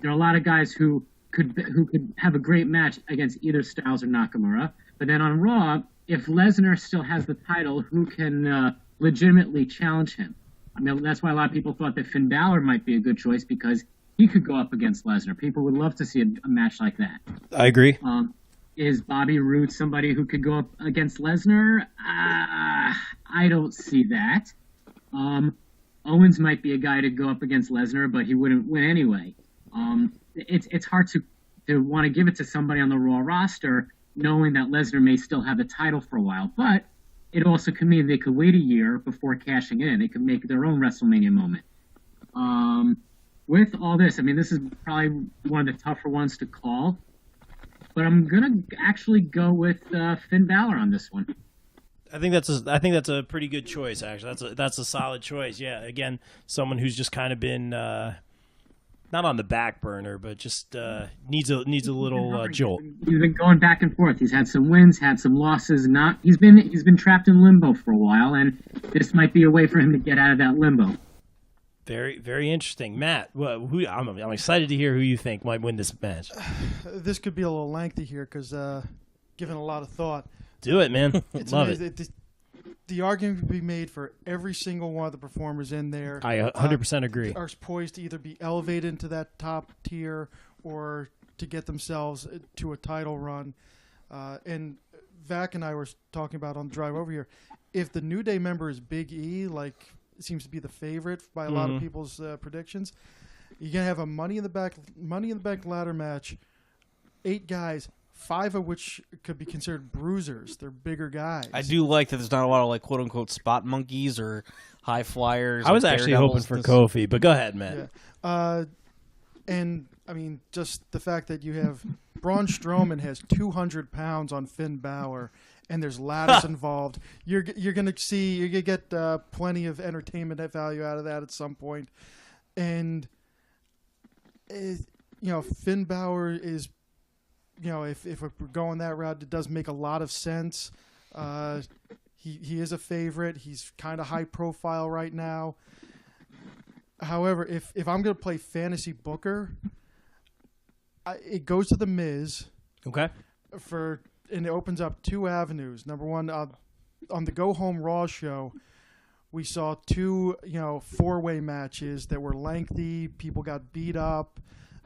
There are a lot of guys who could have a great match against either Styles or Nakamura. But then on Raw, if Lesnar still has the title, who can legitimately challenge him? I mean, that's why a lot of people thought that Finn Balor might be a good choice, because he could go up against Lesnar. People would love to see a match like that. I agree. Is Bobby Roode somebody who could go up against Lesnar? I don't see that. Owens might be a guy to go up against Lesnar, but he wouldn't win anyway. It's hard to want to give it to somebody on the Raw roster, knowing that Lesnar may still have the title for a while. But it also could mean they could wait a year before cashing in. They could make their own WrestleMania moment. With all this, I mean, this is probably one of the tougher ones to call. But I'm gonna actually go with Finn Balor on this one. I think that's a pretty good choice. Actually, that's a solid choice. Yeah, again, someone who's just kind of been not on the back burner, but just needs a little jolt. He's been going back and forth. He's had some wins, had some losses. He's been trapped in limbo for a while, and this might be a way for him to get out of that limbo. Very, very interesting, Matt. I'm excited to hear who you think might win this match. This could be a little lengthy here because given a lot of thought. Do it, man. Love it. The argument can be made for every single one of the performers in there. I 100% agree. Are poised to either be elevated into that top tier or to get themselves to a title run. And Vac and I were talking about on the drive over here, if the New Day member is Big E, like it seems to be the favorite by a lot of people's predictions, you're gonna have a Money in the Bank ladder match, 8 guys. 5 of which could be considered bruisers. They're bigger guys. I do like that there's not a lot of quote-unquote spot monkeys or high flyers. I was actually hoping for Kofi, but go ahead, man. Yeah. And, I mean, just the fact that you have Braun Strowman has 200 pounds on Finn Balor, and there's ladders involved. You're going to get plenty of entertainment value out of that at some point. And, Finn Balor is... if we're going that route, it does make a lot of sense. He is a favorite. He's kind of high profile right now. However, if I'm going to play fantasy booker, it goes to The Miz. Okay. And it opens up 2 avenues. Number one, on the Go Home Raw show, we saw 2 4-way matches that were lengthy. People got beat up.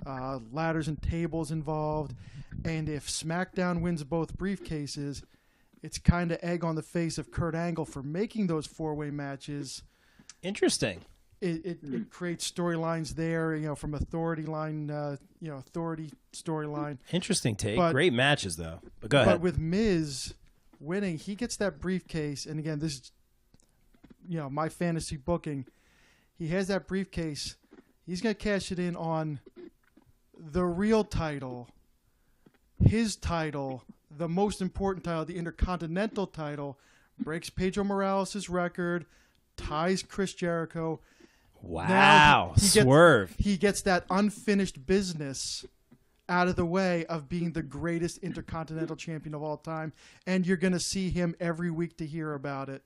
Ladders and tables involved. And if SmackDown wins both briefcases, it's kind of egg on the face of Kurt Angle for making those 4-way matches. Interesting. It creates storylines there, from authority storyline. Interesting take. Great matches, though. But go ahead. But with Miz winning, he gets that briefcase. And again, this is, my fantasy booking. He has that briefcase. He's going to cash it in on the real title, his title, the most important title, the Intercontinental title, breaks Pedro Morales' record, ties Chris Jericho. Wow. Swerve. He gets that unfinished business out of the way of being the greatest Intercontinental champion of all time. And you're going to see him every week to hear about it.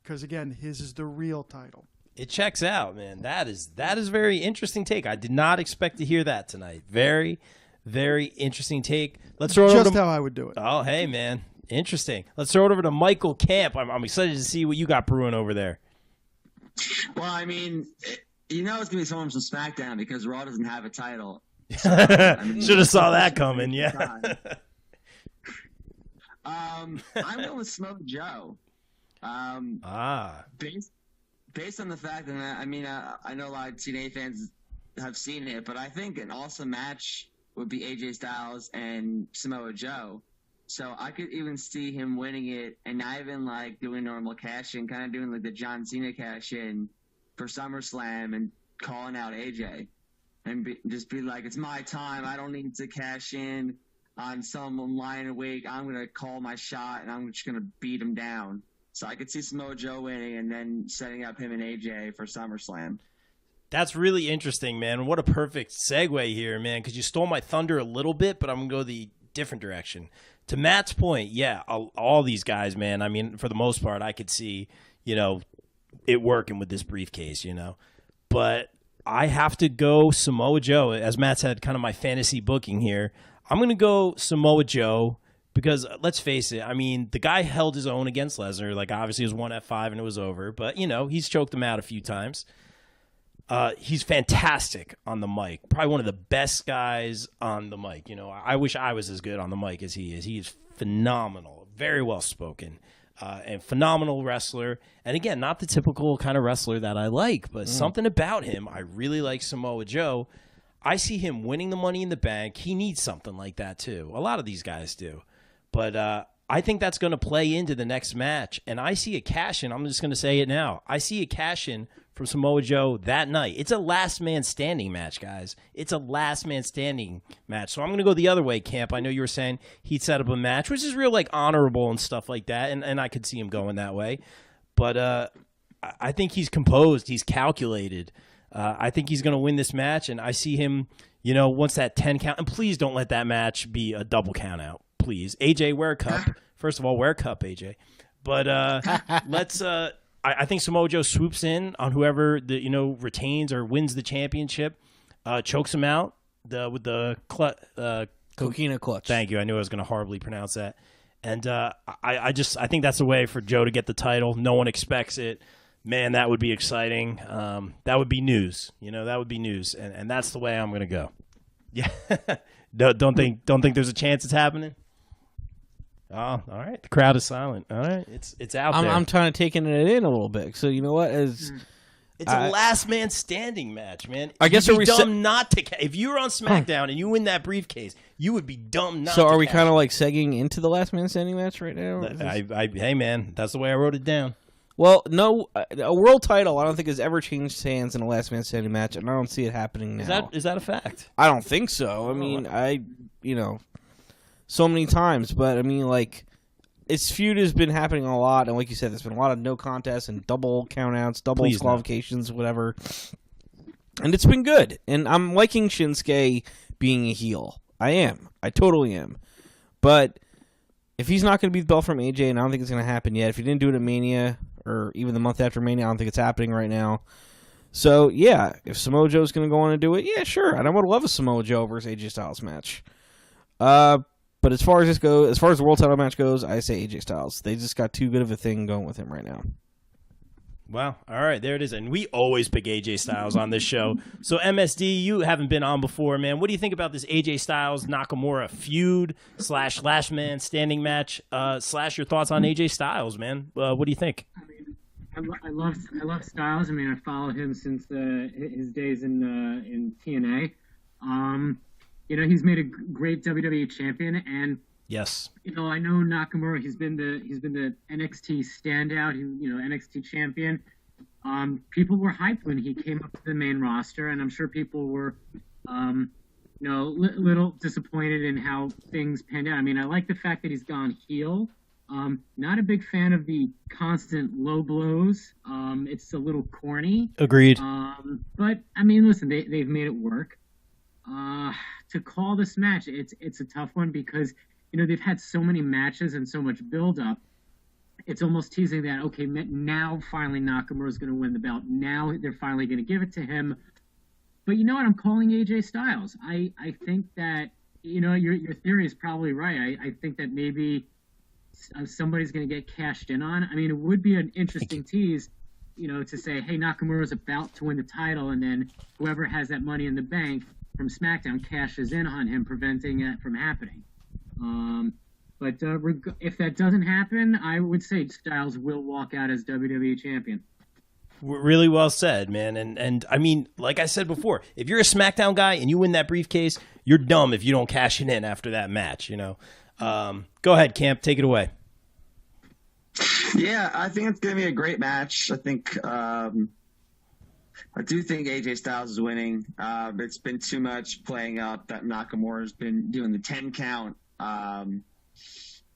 Because, again, his is the real title. It checks out, man. That is a very interesting take. I did not expect to hear that tonight. Very, very interesting take. Let's throw it over just how I would do it. Oh, hey, man. Interesting. Let's throw it over to Michael Camp. I'm excited to see what you got brewing over there. Well, I mean, it's going to be someone from SmackDown because Raw doesn't have a title. So, should have saw that coming, yeah. I'm going with Smoke Joe. Based on the fact that, I know a lot of TNA fans have seen it, but I think an awesome match would be AJ Styles and Samoa Joe. So I could even see him winning it and not even doing normal cash-in, kind of doing the John Cena cash-in for SummerSlam and calling out AJ and just be like, it's my time. I don't need to cash in on someone lying awake. I'm going to call my shot and I'm just going to beat him down. So I could see Samoa Joe winning and then setting up him and AJ for SummerSlam. That's really interesting, man. What a perfect segue here, man, because you stole my thunder a little bit, but I'm going to go the different direction. To Matt's point, yeah, all these guys, man, I mean, for the most part, I could see, it working with this briefcase, But I have to go Samoa Joe. As Matt said, kind of my fantasy booking here. I'm going to go Samoa Joe because, let's face it, I mean, the guy held his own against Lesnar. Obviously, it was 1 F5 and it was over. But, he's choked him out a few times. He's fantastic on the mic. Probably one of the best guys on the mic. I wish I was as good on the mic as he is. He is phenomenal, very well spoken, and phenomenal wrestler. And again, not the typical kind of wrestler that I like, but something about him. I really like Samoa Joe. I see him winning the Money in the Bank. He needs something like that too. A lot of these guys do. But I think that's going to play into the next match. And I see a cash-in. I'm just going to say it now. I see a cash-in from Samoa Joe that night. It's a last man standing match, guys. It's a last man standing match. So I'm going to go the other way, Camp. I know you were saying he'd set up a match, which is real honorable and stuff like that. And I could see him going that way. But I think he's composed. He's calculated. I think he's going to win this match. And I see him, once that 10 count. And please don't let that match be a double count out. Please. AJ, wear a cup. First of all, wear a cup, AJ. But let's I think Samoa Joe swoops in on whoever retains or wins the championship, chokes him out with the Coquina clutch. Thank you. I knew I was going to horribly pronounce that. And I think that's a way for Joe to get the title. No one expects it. Man, that would be exciting. That would be news. That would be news. And that's the way I'm going to go. Yeah. Don't think there's a chance it's happening? Oh, all right. The crowd is silent. All right. It's out there. I'm trying to take it in a little bit. So, you know what? It's a last man standing match, man. I guess you'd be dumb not to. If you were on SmackDown and you win that briefcase, you would be dumb not to. So are we kind of segging into the last man standing match right now? Hey, man, that's the way I wrote it down. Well, no, a world title I don't think has ever changed hands in a last man standing match, and I don't see it happening now. Is that a fact? I don't think so. I mean, so many times, but I mean, its feud has been happening a lot, and like you said, there's been a lot of no contests and double countouts, double disqualifications, whatever, and it's been good. And I'm liking Shinsuke being a heel. I totally am. But if he's not going to be the belt from AJ, and I don't think it's going to happen yet, if he didn't do it at Mania or even the month after Mania, I don't think it's happening right now. So yeah, if Samoa Joe's going to go on and do it, yeah, sure, and I would love a Samoa Joe versus AJ Styles match. But as far as the world title match goes, I say AJ Styles. They just got too good of a thing going with him right now. Wow. All right, there it is. And we always pick AJ Styles on this show. So MSD, you haven't been on before, man. What do you think about this AJ Styles Nakamura feud / last man standing match / your thoughts on AJ Styles, man? What do you think? I love Styles. I mean, I followed him since his days in TNA. He's made a great WWE champion, and yes, I know Nakamura. He's been the NXT standout. NXT champion. People were hyped when he came up to the main roster, and I'm sure people were, little disappointed in how things panned out. I mean, I like the fact that he's gone heel. Not a big fan of the constant low blows. It's a little corny. Agreed. But I mean, listen, they've made it work. To call this match, it's a tough one because they've had so many matches and so much build up. It's almost teasing that okay, now finally Nakamura's going to win the belt. Now they're finally going to give it to him. But you know what? I'm calling AJ Styles. I think that your theory is probably right. I think that maybe somebody's going to get cashed in on. I mean, it would be an interesting tease, to say, hey, Nakamura's about to win the title, and then whoever has that money in the bank from SmackDown cashes in on him, preventing it from happening. But if that doesn't happen, I would say Styles will walk out as WWE champion. Really well said, man. And I mean, like I said before, if you're a SmackDown guy and you win that briefcase, you're dumb if you don't cash it in after that match, Go ahead, Camp. Take it away. Yeah, I think it's going to be a great match. I think I do think AJ Styles is winning. It's been too much playing up that Nakamura's been doing the 10 count.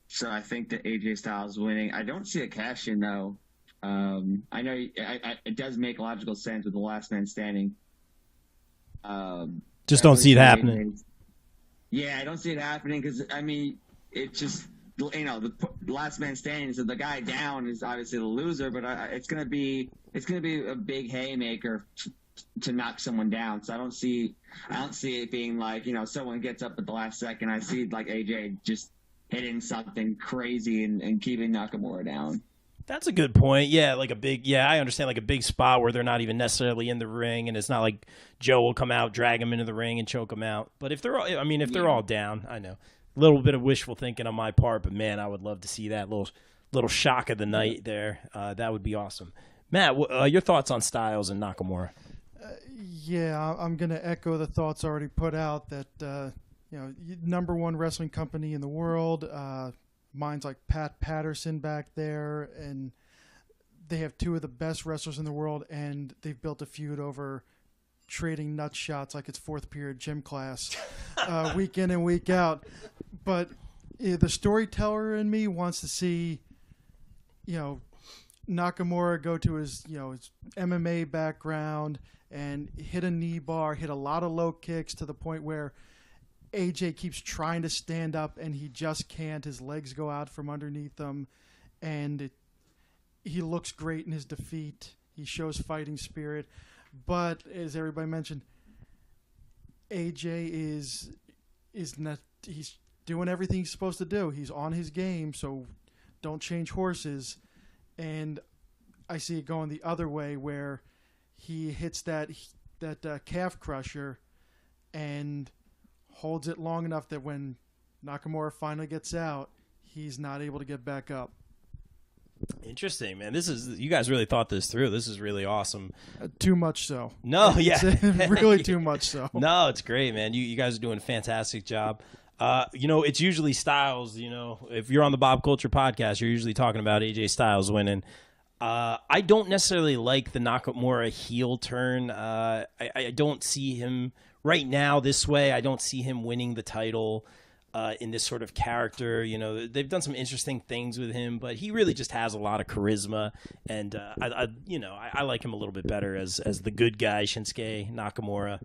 So I think that AJ Styles is winning. I don't see a cash in though. I know it does make logical sense with the last man standing. Just don't see it happening. Yeah, I don't see it happening because I mean, it's just the last man standing. So the guy down is obviously the loser, but it's gonna be a big haymaker to knock someone down. So I don't see it being like someone gets up at the last second. I see like AJ just hitting something crazy and keeping Nakamura down. That's a good point. Yeah, I understand like a big spot where they're not even necessarily in the ring, and it's not like Joe will come out, drag him into the ring, and choke him out. But if they're all down, I know a little bit of wishful thinking on my part, but man, I would love to see that little shock of the night there. That would be awesome. Matt, your thoughts on Styles and Nakamura? Yeah, I'm going to echo the thoughts already put out that number one wrestling company in the world. Mine's like Pat Patterson back there, and they have two of the best wrestlers in the world, and they've built a feud over trading nut shots like it's fourth period gym class, week in and week out. But the storyteller in me wants to see, Nakamura go to his MMA background and hit a knee bar, hit a lot of low kicks to the point where AJ keeps trying to stand up and he just can't. His legs go out from underneath him, and he looks great in his defeat. He shows fighting spirit. But as everybody mentioned, AJ is not, he's doing everything he's supposed to do. He's on his game, so don't change horses. And I see it going the other way where he hits that calf crusher and holds it long enough that when Nakamura finally gets out, he's not able to get back up. Interesting, man. You guys really thought this through. This is really awesome. Too much so. No, yeah. Really too much so. No, it's great, man. You guys are doing a fantastic job. It's usually Styles, if you're on the Bob Culture podcast, you're usually talking about AJ Styles winning. I don't necessarily like the Nakamura heel turn. I don't see him right now this way. I don't see him winning the title in this sort of character. They've done some interesting things with him, but he really just has a lot of charisma, and I like him a little bit better as the good guy, Shinsuke Nakamura.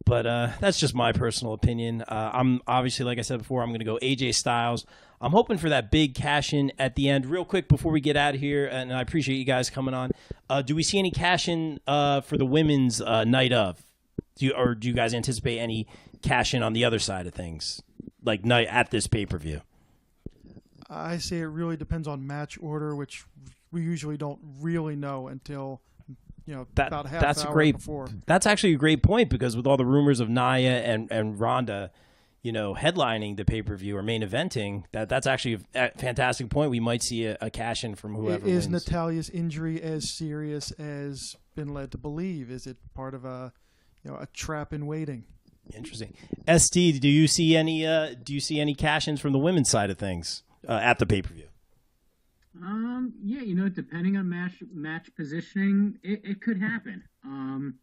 But that's just my personal opinion. I'm obviously, like I said before, I'm going to go AJ Styles. I'm hoping for that big cash-in at the end. Real quick before we get out of here, and I appreciate you guys coming on, do we see any cash-in for the women's night of? Do you guys anticipate any cash-in on the other side of things, like night at this pay-per-view? I say it really depends on match order, which we usually don't really know until about half that's hour a great before. That's actually a great point, because with all the rumors of Nia and Ronda, headlining the pay-per-view or main eventing, that's actually a fantastic point. We might see a cash in from whoever Is wins. Natalia's injury as serious as been led to believe? Is it part of a trap in waiting? Interesting. ST, do you see any cash-ins from the women's side of things at the pay-per-view? Yeah, depending on match positioning, it could happen. I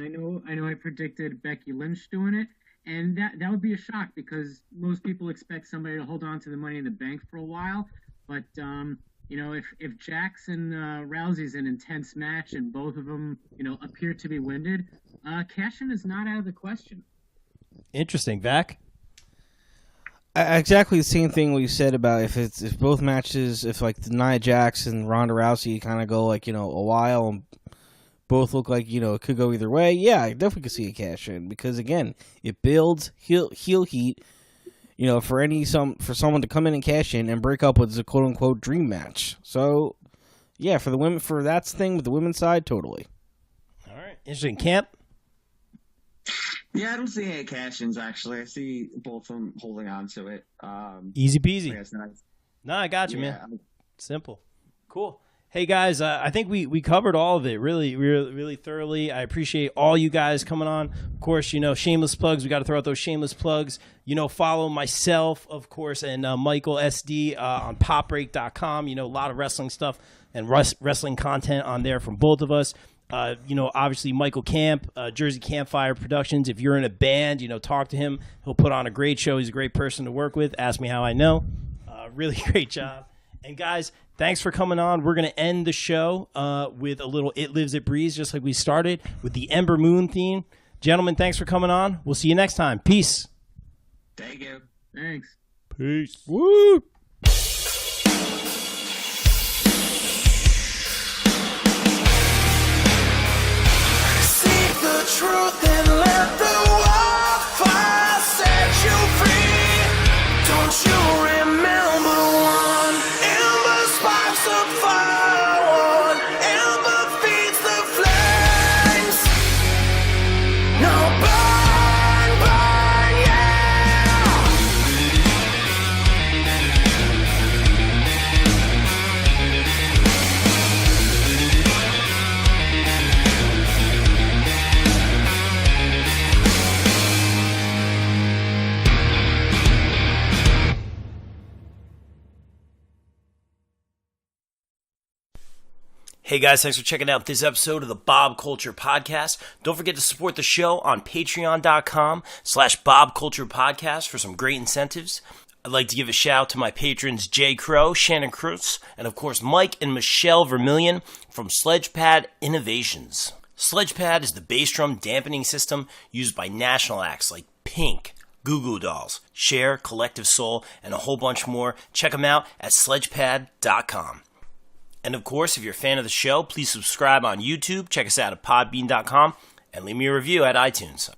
know I predicted Becky Lynch doing it, and that would be a shock because most people expect somebody to hold on to the Money in the Bank for a while. But if Jax and Rousey's an intense match and both of them appear to be winded, cash-in is not out of the question. Interesting. Vac? Exactly the same thing we said about if both matches, if like the Nia Jax and Ronda Rousey kind of go like a while and both look like it could go either way, yeah, I definitely could see a cash in because again it builds heel heat, for someone to come in and cash in and break up with a quote unquote dream match. So yeah, for the women, for that thing with the women's side, totally. All right, interesting. Camp. Yeah, I don't see any cash-ins, actually. I see both of them holding on to it. Easy peasy. I guess nice. No, I got you, man. Simple. Cool. Hey, guys, I think we covered all of it really, really, really thoroughly. I appreciate all you guys coming on. Of course, shameless plugs. We got to throw out those shameless plugs. Follow myself, of course, and Michael SD on popbreak.com. A lot of wrestling stuff and wrestling content on there from both of us. Obviously Michael Camp, Jersey Campfire Productions. If you're in a band, talk to him. He'll put on a great show. He's a great person to work with. Ask me how I know. Really great job. And guys, thanks for coming on. We're going to end the show with a little It Lives, It Breathes, just like we started with the Ember Moon theme. Gentlemen, thanks for coming on. We'll see you next time. Peace. Thank you. Thanks. Peace. Woo! Truth and let the wildfire set you free. Don't you remember one ember sparks a fire, one ember feeds the flames. Now burn, burn, yeah. Hey guys, thanks for checking out this episode of the Bob Culture Podcast. Don't forget to support the show on patreon.com/Bob Culture Podcast for some great incentives. I'd like to give a shout out to my patrons Jay Crow, Shannon Cruz, and of course Mike and Michelle Vermillion from Sledgepad Innovations. Sledgepad is the bass drum dampening system used by national acts like Pink, Goo Goo Dolls, Cher, Collective Soul, and a whole bunch more. Check them out at sledgepad.com. And of course, if you're a fan of the show, please subscribe on YouTube, check us out at podbean.com, and leave me a review at iTunes.